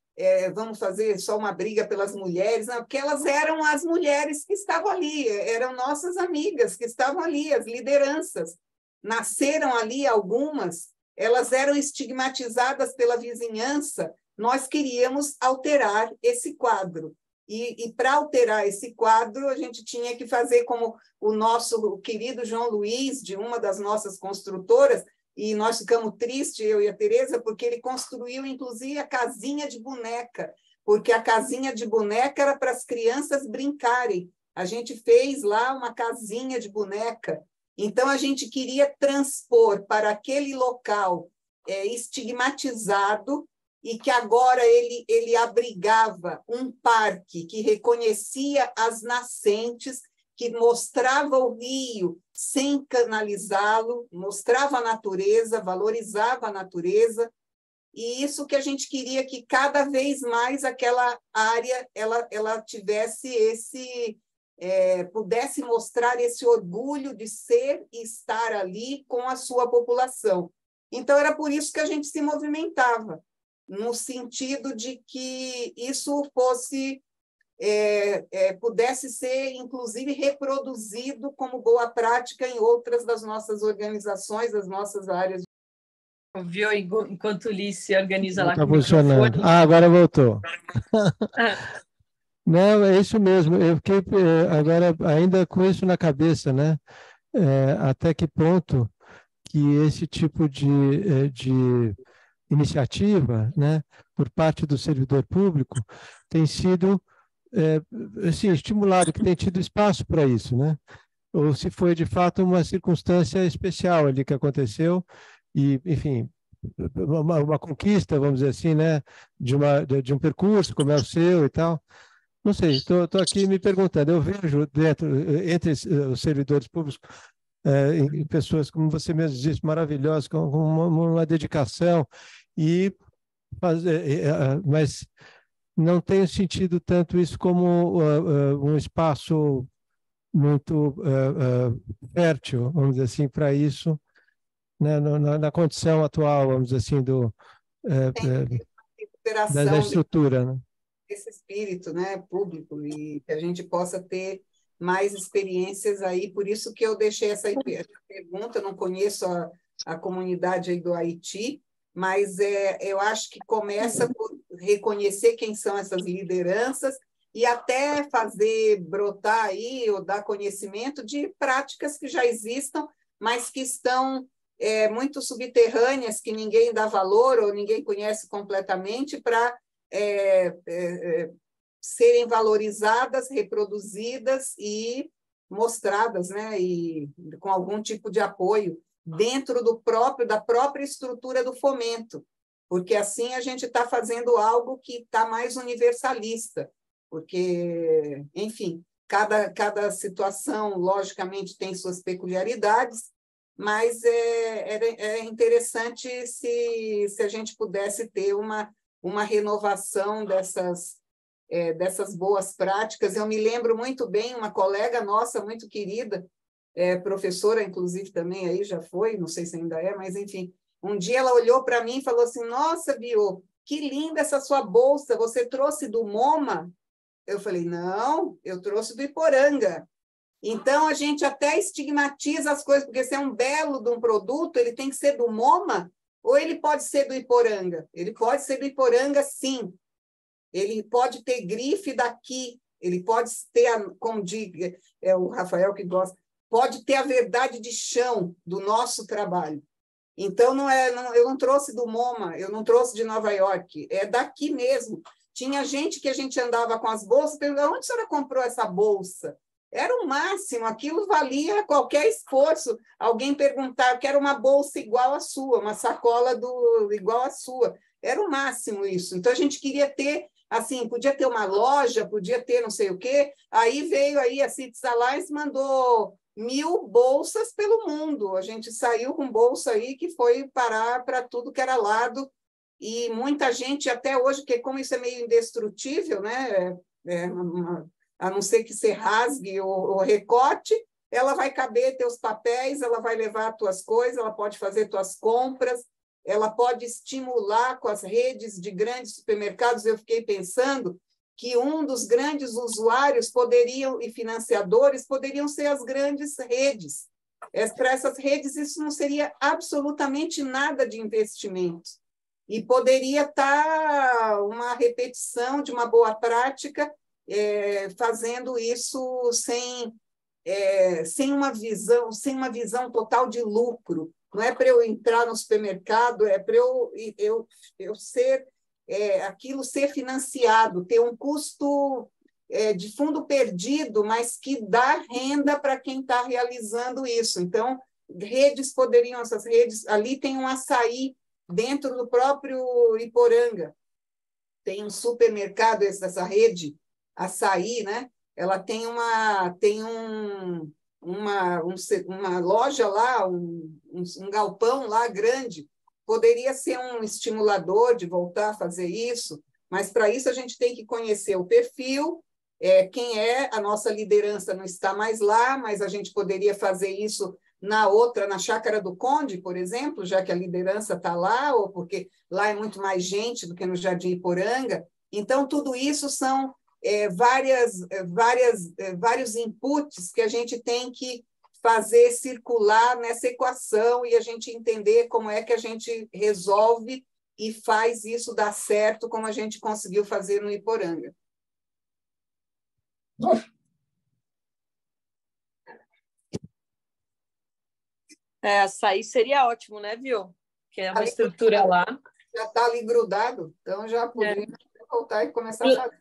vamos fazer só uma briga pelas mulheres, não, porque elas eram as mulheres que estavam ali, eram nossas amigas que estavam ali, as lideranças. Nasceram ali algumas, elas eram estigmatizadas pela vizinhança, nós queríamos alterar esse quadro. E para alterar esse quadro, a gente tinha que fazer como o nosso querido João Luiz, de uma das nossas construtoras, e nós ficamos tristes, eu e a Tereza, porque ele construiu, inclusive, a casinha de boneca, porque a casinha de boneca era para as crianças brincarem. A gente fez lá uma casinha de boneca. Então, a gente queria transpor para aquele local estigmatizado e que agora ele abrigava um parque que reconhecia as nascentes, que mostrava o rio sem canalizá-lo, mostrava a natureza, valorizava a natureza, e isso que a gente queria que cada vez mais aquela área ela tivesse pudesse mostrar esse orgulho de ser e estar ali com a sua população. Então, era por isso que a gente se movimentava, no sentido de que isso fosse... pudesse ser, inclusive, reproduzido como boa prática em outras das nossas organizações, das nossas áreas. Ouviu enquanto o Liz se organiza lá com o microfone? Agora voltou. Não, é isso mesmo. Eu fiquei agora ainda com isso na cabeça, né? Até que ponto que esse tipo de iniciativa, né, por parte do servidor público, tem sido assim, estimulado, que tem tido espaço para isso, né? Ou se foi de fato uma circunstância especial ali que aconteceu e, enfim, uma conquista, vamos dizer assim, né? De um percurso como é o seu e tal. Não sei, estou aqui me perguntando. Eu vejo entre os servidores públicos em pessoas, como você mesmo disse, maravilhosas, com uma dedicação e mas não tenho sentido tanto isso como um espaço muito fértil, vamos dizer assim, para isso, né, na condição atual, vamos dizer assim, da Recuperação estrutura, né? desse espírito, né, público, e que a gente possa ter mais experiências aí. Por isso que eu deixei essa pergunta. Eu não conheço a comunidade aí do Haiti, mas eu acho que começa por reconhecer quem são essas lideranças e até fazer brotar aí ou dar conhecimento de práticas que já existam, mas que estão muito subterrâneas, que ninguém dá valor ou ninguém conhece completamente, para serem valorizadas, reproduzidas e mostradas, né? E com algum tipo de apoio dentro da própria estrutura do fomento, porque assim a gente está fazendo algo que está mais universalista, porque, enfim, cada situação, logicamente, tem suas peculiaridades, mas é interessante se a gente pudesse ter uma renovação dessas boas práticas. Eu me lembro muito bem, uma colega nossa muito querida, professora, inclusive, também aí já foi, não sei se ainda é, mas, enfim, um dia ela olhou para mim e falou assim: nossa, Bio, que linda essa sua bolsa, você trouxe do MoMA? Eu falei: não, eu trouxe do Iporanga. Então, a gente até estigmatiza as coisas, porque se é um belo de um produto, ele tem que ser do MoMA, ou ele pode ser do Iporanga? Ele pode ser do Iporanga, sim. Ele pode ter grife daqui, ele pode ter, como diz o Rafael que gosta, pode ter a verdade de chão do nosso trabalho. Então, eu não trouxe do MoMA, eu não trouxe de Nova York, é daqui mesmo. Tinha gente que a gente andava com as bolsas, perguntava: onde a senhora comprou essa bolsa? Era o máximo, aquilo valia qualquer esforço. Alguém perguntar: eu quero uma bolsa igual à sua, uma sacola igual à sua. Era o máximo isso. Então, a gente queria ter, assim, podia ter uma loja, podia ter não sei o quê. Aí veio aí a Cities Alliance, mandou 1.000 bolsas pelo mundo. A gente saiu com bolsa aí que foi parar para tudo que era lado. E muita gente, até hoje, porque como isso é meio indestrutível, né? A não ser que você rasgue o recorte, ela vai caber teus papéis, ela vai levar tuas coisas, ela pode fazer tuas compras, ela pode estimular com as redes de grandes supermercados. Eu fiquei pensando que um dos grandes usuários e financiadores poderiam ser as grandes redes. Para essas redes, isso não seria absolutamente nada de investimento. E poderia estar uma repetição de uma boa prática, fazendo isso sem uma visão total de lucro. Não é para eu entrar no supermercado, é para eu ser aquilo ser financiado, ter um custo de fundo perdido, mas que dá renda para quem está realizando isso. Então, essas redes, ali tem um açaí dentro do próprio Iporanga, tem um supermercado, essa rede Açaí, né? Ela tem uma loja lá, um galpão lá grande. Poderia ser um estimulador de voltar a fazer isso, mas para isso a gente tem que conhecer o perfil, quem é, a nossa liderança não está mais lá, mas a gente poderia fazer isso na Chácara do Conde, por exemplo, já que a liderança está lá, ou porque lá é muito mais gente do que no Jardim Iporanga. Então, tudo isso são vários inputs que a gente tem que fazer circular nessa equação e a gente entender como é que a gente resolve e faz isso dar certo, como a gente conseguiu fazer no Iporanga. Açaí seria ótimo, né, viu? Que é uma estrutura lá. Já está ali grudado, então já poderia voltar e começar a fazer.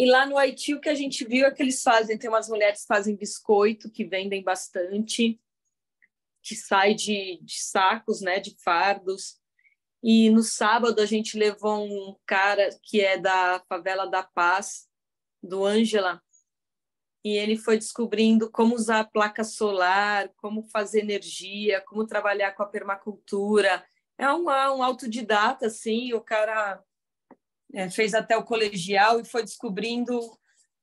E lá no Haiti, o que a gente viu é que eles fazem, tem umas mulheres que fazem biscoito, que vendem bastante, que sai de sacos, né, de fardos. E no sábado a gente levou um cara que é da Favela da Paz, do Ângela, e ele foi descobrindo como usar a placa solar, como fazer energia, como trabalhar com a permacultura. É um autodidata, assim, o cara fez até o colegial e foi descobrindo,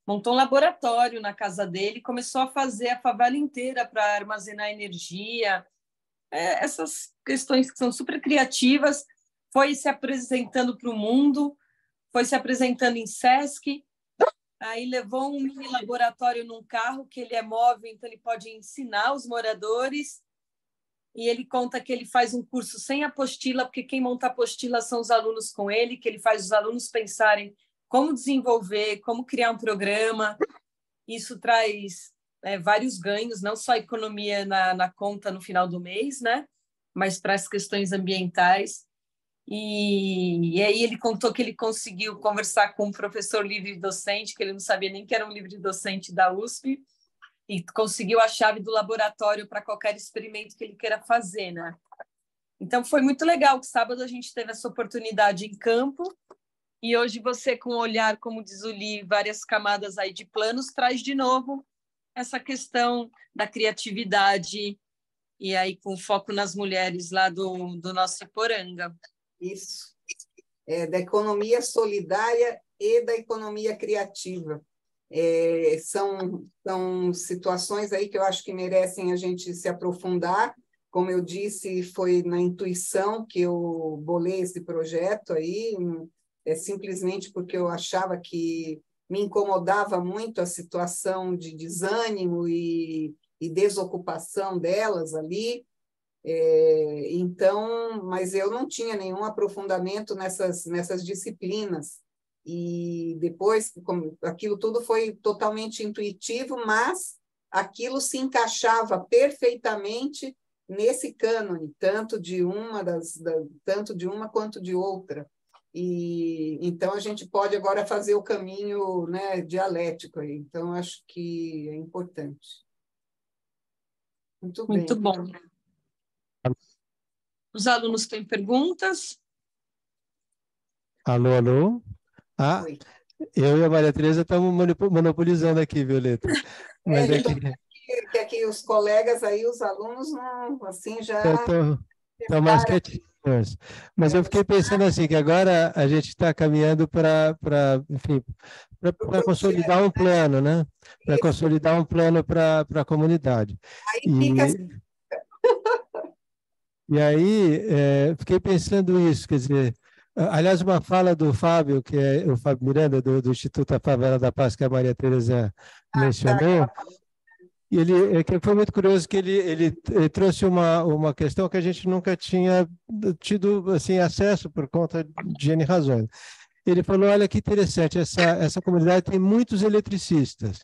montou um laboratório na casa dele, começou a fazer a favela inteira para armazenar energia, essas questões que são super criativas, foi se apresentando para o mundo, foi se apresentando em Sesc, aí levou um mini laboratório num carro que ele é móvel, então ele pode ensinar os moradores, e ele conta que ele faz um curso sem apostila, porque quem monta a apostila são os alunos com ele, que ele faz os alunos pensarem como desenvolver, como criar um programa. Isso traz vários ganhos, não só a economia na conta no final do mês, né? Mas para as questões ambientais. E aí ele contou que ele conseguiu conversar com um professor livre-docente, que ele não sabia nem que era um livre-docente da USP, e conseguiu a chave do laboratório para qualquer experimento que ele queira fazer, né? Então, foi muito legal que sábado a gente teve essa oportunidade em campo, e hoje você, com o olhar, como diz o Li, várias camadas aí de planos, traz de novo essa questão da criatividade, e aí com foco nas mulheres lá do nosso Iporanga. Isso. Da economia solidária e da economia criativa. São situações aí que eu acho que merecem a gente se aprofundar. Como eu disse, foi na intuição que eu bolei esse projeto aí, simplesmente porque eu achava que me incomodava muito a situação de desânimo e desocupação delas ali. Então, mas eu não tinha nenhum aprofundamento nessas disciplinas. E depois, aquilo tudo foi totalmente intuitivo, mas aquilo se encaixava perfeitamente nesse cânone, tanto de uma quanto de outra. E então a gente pode agora fazer o caminho, né, dialético aí. Então acho que é importante. Muito bem. Muito bom. Os alunos têm perguntas? Alô, alô? Oi. Eu e a Maria Tereza estamos monopolizando aqui, Violeta. Mas que aqui os colegas aí, os alunos, não, assim, já... Estão mais quietinhos. Mas eu fiquei pensando assim, que agora a gente está caminhando para consolidar um plano, né? Para consolidar um plano para a comunidade. Aí fica... E aí, fiquei pensando isso, quer dizer, aliás, uma fala do Fábio, que é o Fábio Miranda, do Instituto A Favela da Paz, que a Maria Tereza mencionou, e que foi muito curioso que ele trouxe uma questão que a gente nunca tinha tido assim, acesso por conta de N razões. Ele falou, olha que interessante, essa comunidade tem muitos eletricistas.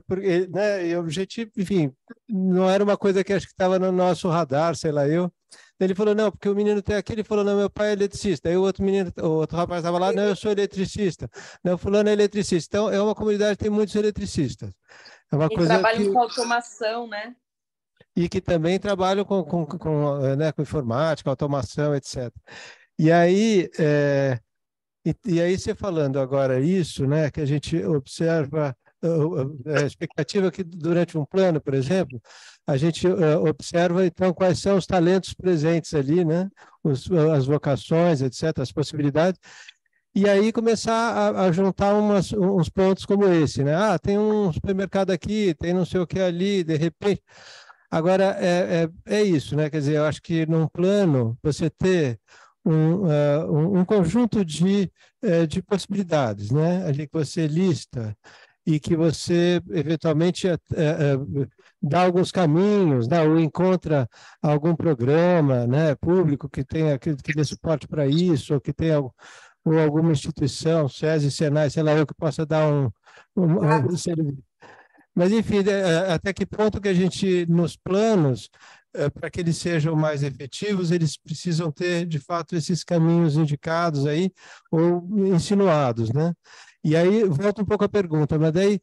Porque, né, e o objetivo, enfim, não era uma coisa que acho que estava no nosso radar, sei lá eu. Ele falou, não, porque o menino tem aqui, ele falou, não, meu pai é eletricista. Aí o outro rapaz estava lá, não, eu sou eletricista. Não, fulano é eletricista. Então, é uma comunidade que tem muitos eletricistas. É uma coisa trabalham com automação, né? E que também trabalham com informática, automação, etc. E aí, e aí você falando agora isso, né, que a gente observa a expectativa que durante um plano, por exemplo, a gente observa então quais são os talentos presentes ali, né, as vocações, etc., as possibilidades, e aí começar a juntar uns pontos como esse, né? Ah, tem um supermercado aqui, tem não sei o que ali, de repente. Agora, é isso, né? Quer dizer, eu acho que num plano você ter um conjunto de possibilidades, né? Ali que você lista e que você, eventualmente, dá alguns caminhos, né? Ou encontra algum programa, né, público que dê suporte para isso, ou que tenha ou alguma instituição, SESI, Senai, sei lá, eu que possa dar serviço. Mas, enfim, até que ponto que a gente, nos planos, para que eles sejam mais efetivos, eles precisam ter, de fato, esses caminhos indicados aí, ou insinuados, né? E aí, volta um pouco a pergunta, mas daí,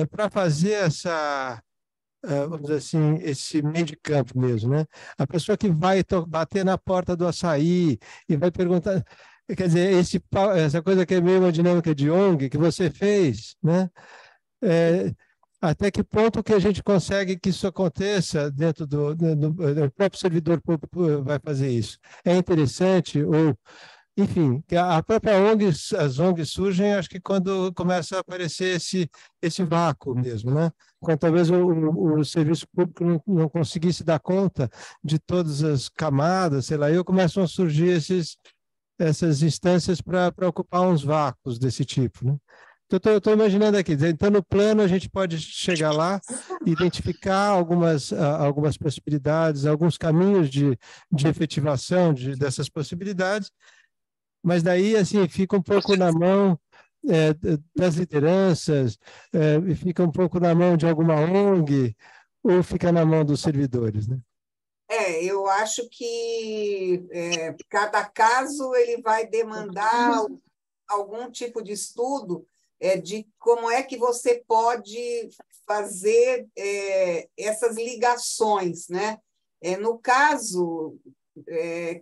para fazer essa, vamos dizer assim, esse meio de campo mesmo, né? A pessoa que vai bater na porta do açaí e vai perguntar, quer dizer, essa coisa que é meio uma dinâmica de ONG que você fez, né? Até que ponto que a gente consegue que isso aconteça dentro do próprio servidor público vai fazer isso? É interessante ou enfim, que a própria ONG, as ONGs surgem, acho que quando começa a aparecer esse vácuo mesmo, né? Quando talvez o serviço público não conseguisse dar conta de todas as camadas, sei lá, aí começam a surgir essas instâncias para ocupar uns vácuos desse tipo, né? Então, eu estou imaginando aqui, então no plano a gente pode chegar lá, identificar algumas possibilidades, alguns caminhos de efetivação dessas possibilidades, mas daí assim fica um pouco na mão das lideranças, fica um pouco na mão de alguma ONG, ou fica na mão dos servidores, né? Eu acho que cada caso ele vai demandar algum tipo de estudo de como é que você pode fazer essas ligações, né? No caso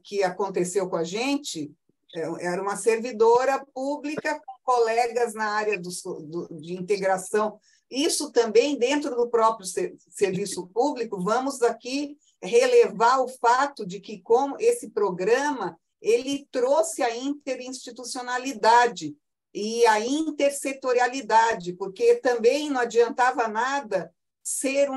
que aconteceu com a gente, era uma servidora pública com colegas na área de integração. Isso também dentro do próprio serviço público, vamos aqui relevar o fato de que, como esse programa, ele trouxe a interinstitucionalidade e a intersetorialidade, porque também não adiantava nada ser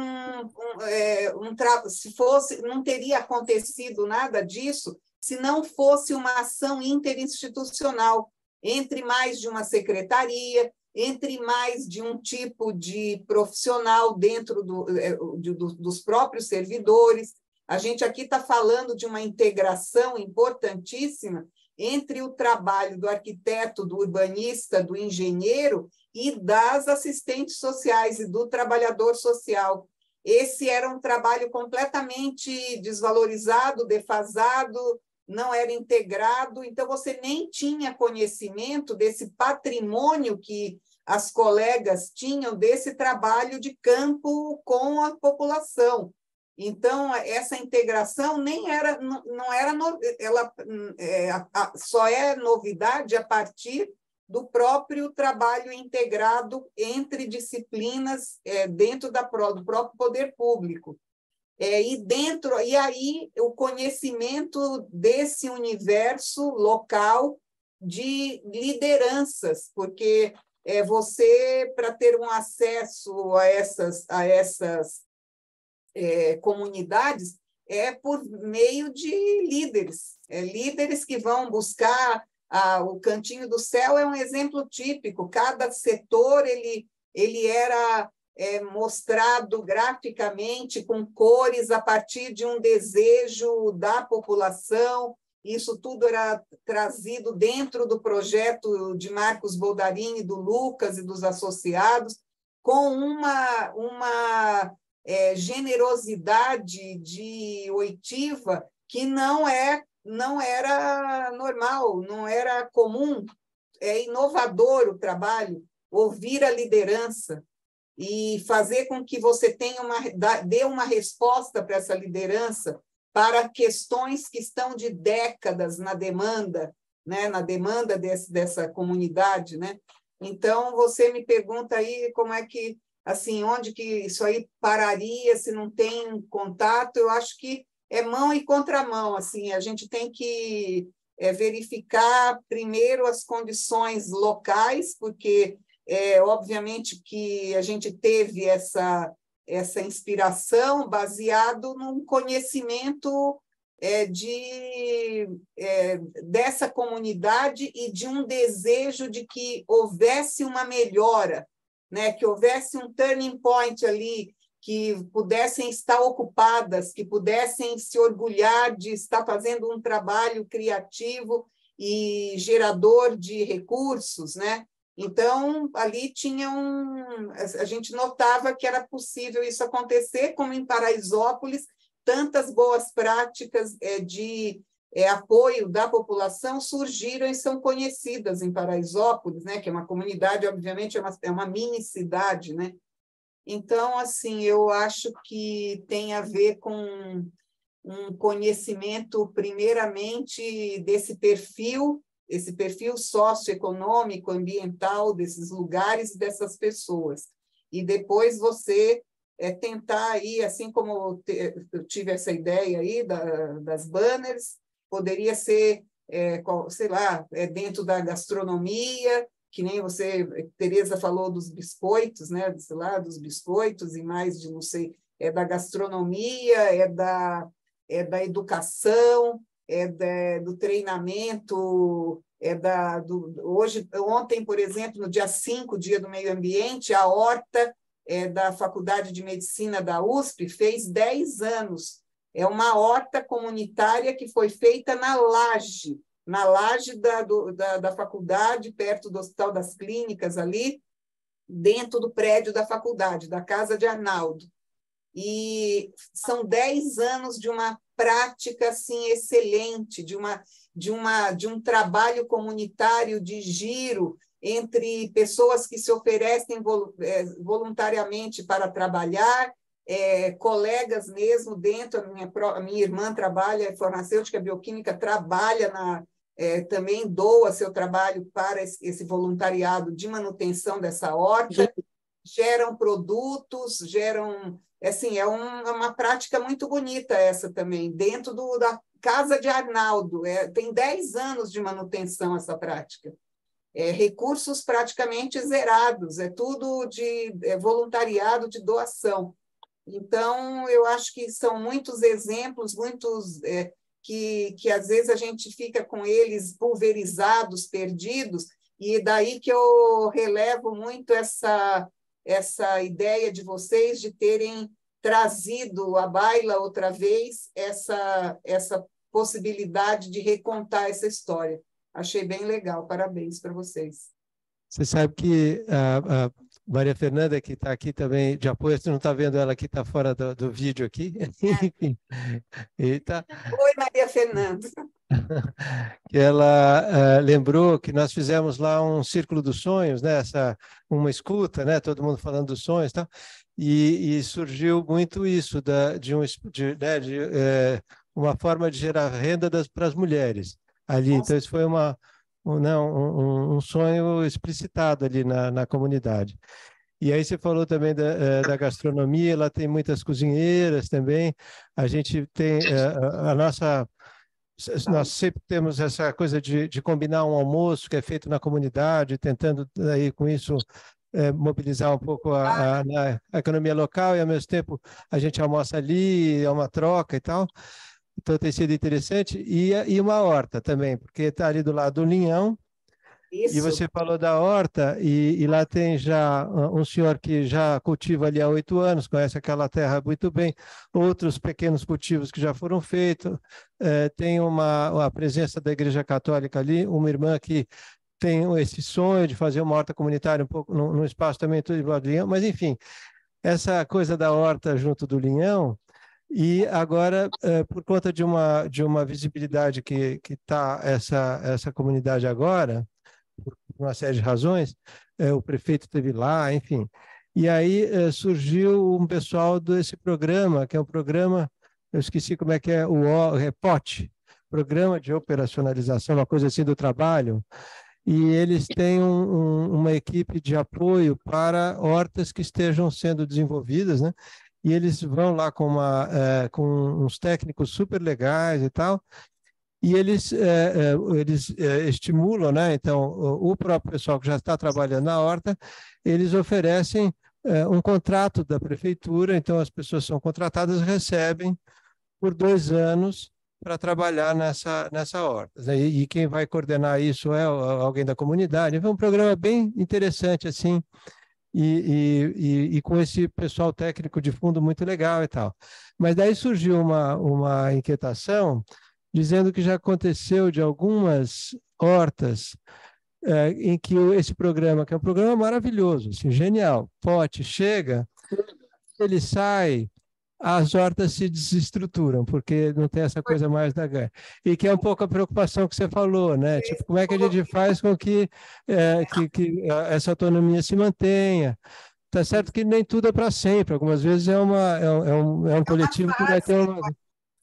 se fosse, não teria acontecido nada disso se não fosse uma ação interinstitucional entre mais de uma secretaria, entre mais de um tipo de profissional dentro dos próprios servidores. A gente aqui está falando de uma integração importantíssima entre o trabalho do arquiteto, do urbanista, do engenheiro e das assistentes sociais e do trabalhador social. Esse era um trabalho completamente desvalorizado, defasado, não era integrado, então você nem tinha conhecimento desse patrimônio que as colegas tinham desse trabalho de campo com a população. Então, essa integração nem era, não era, ela só é novidade a partir do próprio trabalho integrado entre disciplinas dentro do próprio poder público. E aí o conhecimento desse universo local de lideranças, porque você, para ter um acesso a essas comunidades, por meio de líderes, líderes que vão buscar o Cantinho do Céu é um exemplo típico, cada setor ele era mostrado graficamente com cores a partir de um desejo da população. Isso tudo era trazido dentro do projeto de Marcos Boldarini, do Lucas e dos associados, com uma generosidade de oitiva que não era normal, não era comum. É inovador o trabalho, ouvir a liderança e fazer com que você dê uma resposta para essa liderança, para questões que estão de décadas na demanda, né? Na demanda dessa comunidade, né? Então, você me pergunta aí como é que, assim, onde que isso aí pararia se não tem contato. Eu acho que é mão e contramão, assim, a gente tem que verificar primeiro as condições locais, porque obviamente que a gente teve essa inspiração baseado num conhecimento dessa comunidade e de um desejo de que houvesse uma melhora, né? Que houvesse um turning point ali, que pudessem estar ocupadas, que pudessem se orgulhar de estar fazendo um trabalho criativo e gerador de recursos, né? Então, ali a gente notava que era possível isso acontecer, como em Paraisópolis, tantas boas práticas de apoio da população surgiram e são conhecidas em Paraisópolis, né? Que é uma comunidade, obviamente, é uma mini cidade, né? Então, assim, eu acho que tem a ver com um conhecimento, primeiramente, esse perfil socioeconômico, ambiental desses lugares e dessas pessoas. E depois você tentar aí, assim como eu tive essa ideia aí das banners, poderia ser, sei lá, dentro da gastronomia, que nem você, Tereza, falou dos biscoitos, né? Sei lá, dos biscoitos e mais de, não sei, da gastronomia, da educação, do treinamento, ontem, por exemplo, no dia 5, Dia do Meio Ambiente, a horta da Faculdade de Medicina da USP fez 10 anos. É uma horta comunitária que foi feita na laje da faculdade, perto do Hospital das Clínicas, ali, dentro do prédio da faculdade, da Casa de Arnaldo. E são 10 anos de uma prática assim, excelente, de um trabalho comunitário de giro entre pessoas que se oferecem voluntariamente para trabalhar, colegas mesmo dentro, a minha irmã trabalha, é farmacêutica bioquímica, trabalha também doa seu trabalho para esse voluntariado de manutenção dessa horta, geram produtos, assim, é uma prática muito bonita essa também, dentro da Casa de Arnaldo, tem 10 anos de manutenção essa prática. Recursos praticamente zerados, tudo de voluntariado, de doação. Então, eu acho que são muitos exemplos, que às vezes a gente fica com eles pulverizados, perdidos, e daí que eu relevo muito essa ideia de vocês de terem trazido à baila outra vez essa possibilidade de recontar essa história. Achei bem legal, parabéns para vocês. Você sabe que a Maria Fernanda, que está aqui também de apoio, você não está vendo ela aqui, está fora do vídeo aqui. Enfim. Eita. Oi, Maria Fernanda. Que ela lembrou que nós fizemos lá um Círculo dos Sonhos, né? Uma escuta, né? Todo mundo falando dos sonhos e tal, e surgiu muito isso de uma forma de gerar renda para as mulheres ali. Nossa. Então, isso foi um sonho explicitado ali na comunidade. E aí você falou também da gastronomia, ela tem muitas cozinheiras também, a gente tem nós sempre temos essa coisa de combinar um almoço que é feito na comunidade, tentando aí com isso mobilizar um pouco a economia local, e ao mesmo tempo a gente almoça ali, é uma troca e tal. Então tem sido interessante. E uma horta também, porque está ali do lado do Linhão. Isso. E você falou da horta, e lá tem já um senhor que já cultiva ali há 8 anos, conhece aquela terra muito bem, outros pequenos cultivos que já foram feitos, tem a presença da Igreja Católica ali, uma irmã que tem esse sonho de fazer uma horta comunitária um pouco num espaço também tudo igual do Linhão, mas enfim, essa coisa da horta junto do Linhão. E agora, por conta de uma visibilidade que está essa comunidade agora, por uma série de razões, o prefeito esteve lá, enfim. E aí surgiu um pessoal desse programa, que é um programa, eu esqueci como é que é, o REPOT, Programa de Operacionalização, uma coisa assim do trabalho, e eles têm uma equipe de apoio para hortas que estejam sendo desenvolvidas, né? E eles vão lá com uns técnicos super legais e tal, e eles estimulam, né? Então, o próprio pessoal que já está trabalhando na horta, eles oferecem um contrato da prefeitura, então as pessoas são contratadas e recebem por 2 anos para trabalhar nessa horta. E quem vai coordenar isso é alguém da comunidade. É um programa bem interessante, assim, e com esse pessoal técnico de fundo muito legal e tal. Mas daí surgiu uma inquietação, dizendo que já aconteceu de algumas hortas em que esse programa, que é um programa maravilhoso, assim, genial, pote, chega, ele sai as hortas se desestruturam, porque não tem essa coisa mais da guerra. E que é um pouco a preocupação que você falou, né? Tipo, como é que a gente faz com que, essa autonomia se mantenha? Tá certo que nem tudo é para sempre, algumas vezes é um coletivo que vai ter uma...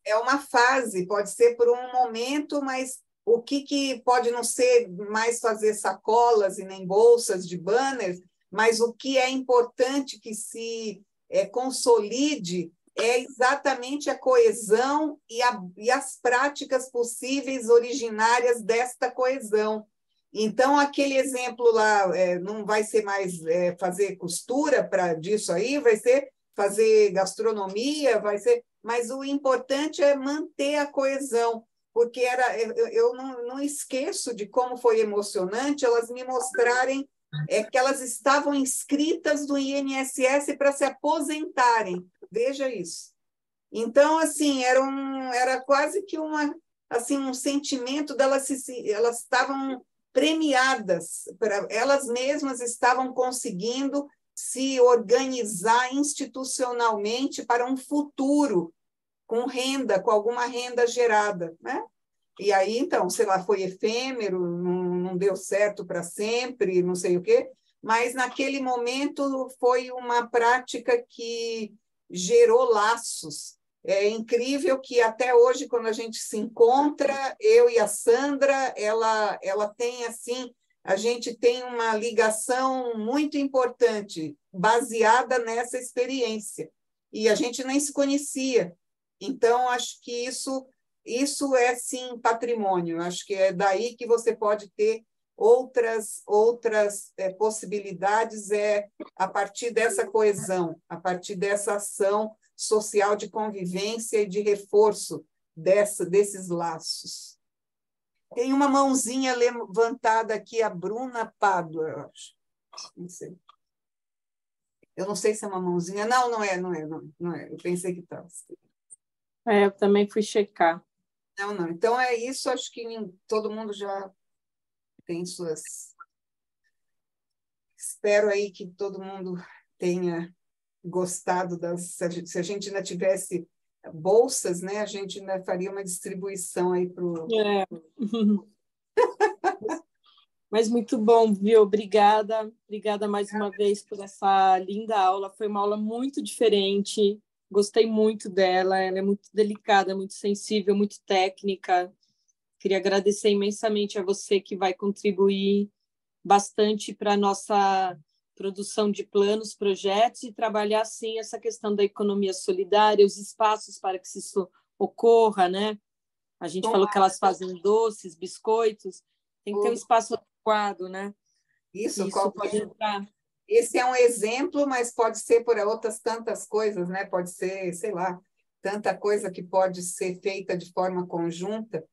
É uma fase, pode ser por um momento, mas o que pode não ser mais fazer sacolas e nem bolsas de banners, mas o que é importante que se consolide é exatamente a coesão e as práticas possíveis originárias desta coesão. Então, aquele exemplo lá não vai ser mais fazer costura disso aí, vai ser fazer gastronomia, vai ser... Mas o importante é manter a coesão, porque eu não esqueço de como foi emocionante elas me mostrarem que elas estavam inscritas no INSS para se aposentarem. Veja isso. Então, assim, era quase que assim, um sentimento delas elas estavam premiadas, elas mesmas estavam conseguindo se organizar institucionalmente para um futuro com renda, com alguma renda gerada, né? E aí, então, sei lá, foi efêmero, não deu certo para sempre, não sei o quê, mas naquele momento foi uma prática que gerou laços. É incrível que até hoje, quando a gente se encontra, eu e a Sandra, ela tem assim, a gente tem uma ligação muito importante, baseada nessa experiência. E a gente nem se conhecia. Então, acho que isso é, sim, patrimônio. Acho que é daí que você pode ter outras possibilidades a partir dessa coesão, a partir dessa ação social de convivência e de reforço desses laços. Tem uma mãozinha levantada aqui, a Bruna Pádua, eu acho. Não sei. Eu não sei se é uma mãozinha. Não é. Eu pensei que estava. Eu também fui checar. Não. Então, é isso. Acho que todo mundo já tem suas... Espero aí que todo mundo tenha gostado se a gente ainda tivesse bolsas, né? A gente ainda faria uma distribuição aí para o... Mas muito bom, viu? Obrigada mais uma vez por essa linda aula. Foi uma aula muito diferente. Gostei muito dela. Ela é muito delicada, muito sensível, muito técnica. Queria agradecer imensamente a você que vai contribuir bastante para a nossa produção de planos, projetos e trabalhar, sim, essa questão da economia solidária, os espaços para que isso ocorra, né? A gente falou que elas fazem doces, biscoitos, tem que ter um espaço adequado, né? Isso pode entrar. Esse é um exemplo, mas pode ser por outras tantas coisas, né? Pode ser, sei lá, tanta coisa que pode ser feita de forma conjunta.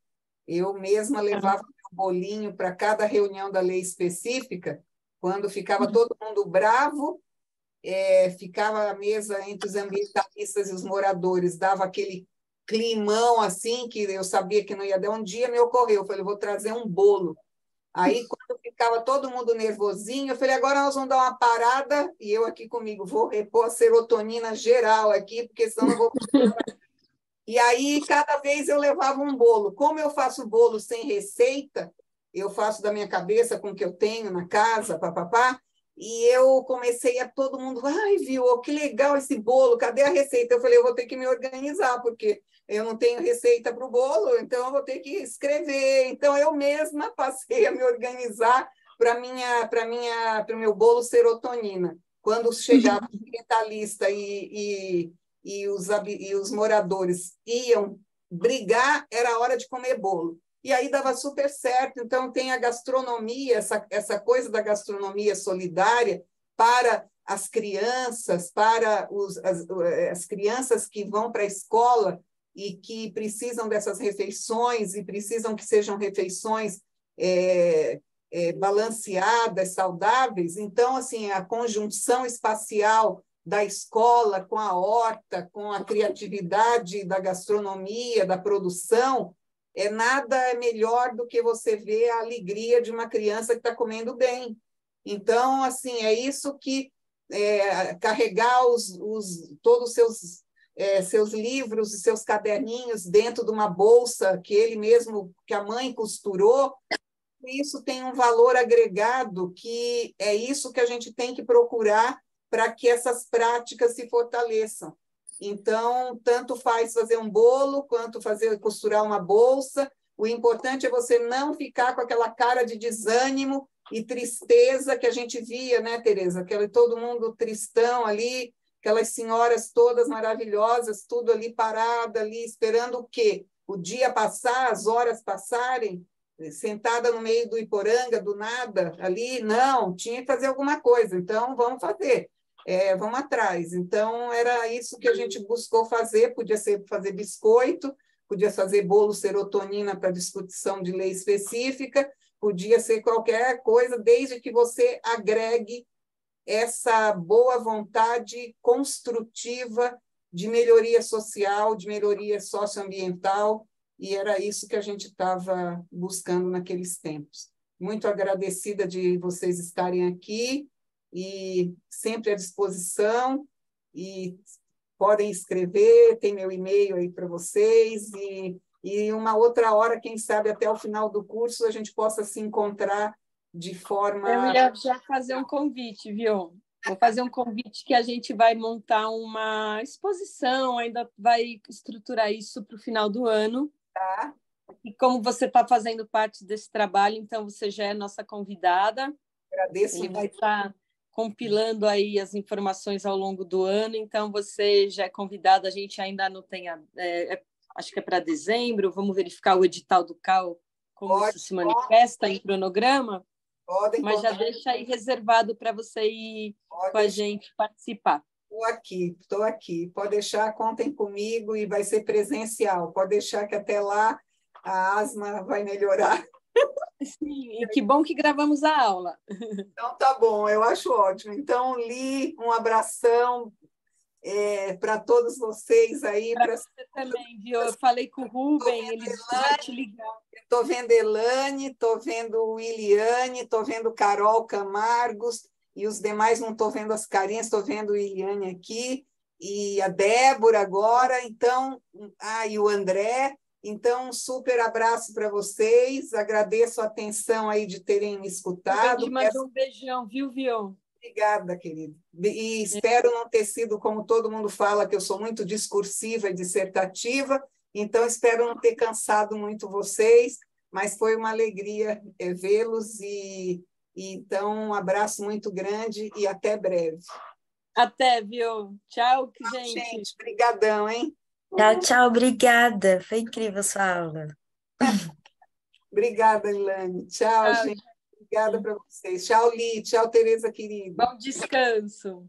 Eu mesma levava um bolinho para cada reunião da lei específica, quando ficava todo mundo bravo, ficava a mesa entre os ambientalistas e os moradores, dava aquele climão assim, que eu sabia que não ia dar. Um dia me ocorreu, eu falei, vou trazer um bolo. Aí, quando ficava todo mundo nervosinho, eu falei, agora nós vamos dar uma parada, e eu aqui comigo, vou repor a serotonina geral aqui, porque senão não vou... E aí, cada vez eu levava um bolo. Como eu faço bolo sem receita, eu faço da minha cabeça com o que eu tenho na casa, papapá, e eu comecei a todo mundo, ai, viu, que legal esse bolo, cadê a receita? Eu falei, eu vou ter que me organizar, porque eu não tenho receita para o bolo, então eu vou ter que escrever. Então, eu mesma passei a me organizar para o meu bolo serotonina. Quando chegava o ambientalista e os moradores iam brigar, era hora de comer bolo. E aí dava super certo. Então, tem a gastronomia, essa coisa da gastronomia solidária para as crianças, para as crianças que vão para a escola e que precisam dessas refeições e precisam que sejam refeições balanceadas, saudáveis. Então, assim, a conjunção espacial da escola com a horta, com a criatividade da gastronomia, da produção, nada melhor do que você ver a alegria de uma criança que está comendo bem. Então, assim, é isso que carregar todos os seus seus livros e seus caderninhos dentro de uma bolsa que ele mesmo, que a mãe costurou. Isso tem um valor agregado, que é isso que a gente tem que procurar para que essas práticas se fortaleçam. Então, tanto faz fazer um bolo, quanto costurar uma bolsa. O importante é você não ficar com aquela cara de desânimo e tristeza que a gente via, né, Tereza? Todo mundo tristão ali, aquelas senhoras todas maravilhosas, tudo ali parada, ali, esperando o quê? O dia passar, as horas passarem, sentada no meio do Iporanga, do nada, ali, não, tinha que fazer alguma coisa, então vamos fazer, vamos atrás. Então, era isso que a gente buscou fazer, podia ser fazer biscoito, podia fazer bolo serotonina para discussão de lei específica, podia ser qualquer coisa, desde que você agregue essa boa vontade construtiva de melhoria social, de melhoria socioambiental, e era isso que a gente estava buscando naqueles tempos. Muito agradecida de vocês estarem aqui, e sempre à disposição, e podem escrever, tem meu e-mail aí para vocês, e uma outra hora, quem sabe até o final do curso, a gente possa se encontrar de forma... Eu ia já fazer um convite, viu? Vou fazer um convite que a gente vai montar uma exposição, ainda vai estruturar isso para o final do ano. Tá. E como você está fazendo parte desse trabalho, então você já é nossa convidada. Agradeço. Ele vai estar compilando aí as informações ao longo do ano, então você já é convidada, a gente ainda não tem, acho que é para dezembro, vamos verificar o edital do CAU, como isso se manifesta em cronograma, mas já deixa aí reservado para você ir com a gente participar. Estou aqui. Pode deixar, contem comigo e vai ser presencial. Pode deixar que até lá a asma vai melhorar. Sim, e que bom que gravamos a aula. Então, tá bom, eu acho ótimo. Então, Li, um abração para todos vocês aí. Para você também, viu? Eu falei com o Rubem, ele disse que vai te ligar. Estou vendo Elane, estou vendo Williane, estou vendo Carol Camargos, e os demais não estou vendo as carinhas, estou vendo Williane aqui, e a Débora agora, então, e o André. Então, um super abraço para vocês, agradeço a atenção aí de terem me escutado. Eu te mando um beijão, viu? Obrigada, querida. E espero não ter sido, como todo mundo fala, que eu sou muito discursiva e dissertativa, então espero não ter cansado muito vocês, mas foi uma alegria vê-los, e então um abraço muito grande e até breve. Até, viu? Tchau, gente. Obrigadão, hein? Tchau, obrigada. Foi incrível a sua aula. Obrigada, Ilane. Tchau, gente. Obrigada para vocês. Tchau, Li. Tchau, Tereza, querida. Bom descanso.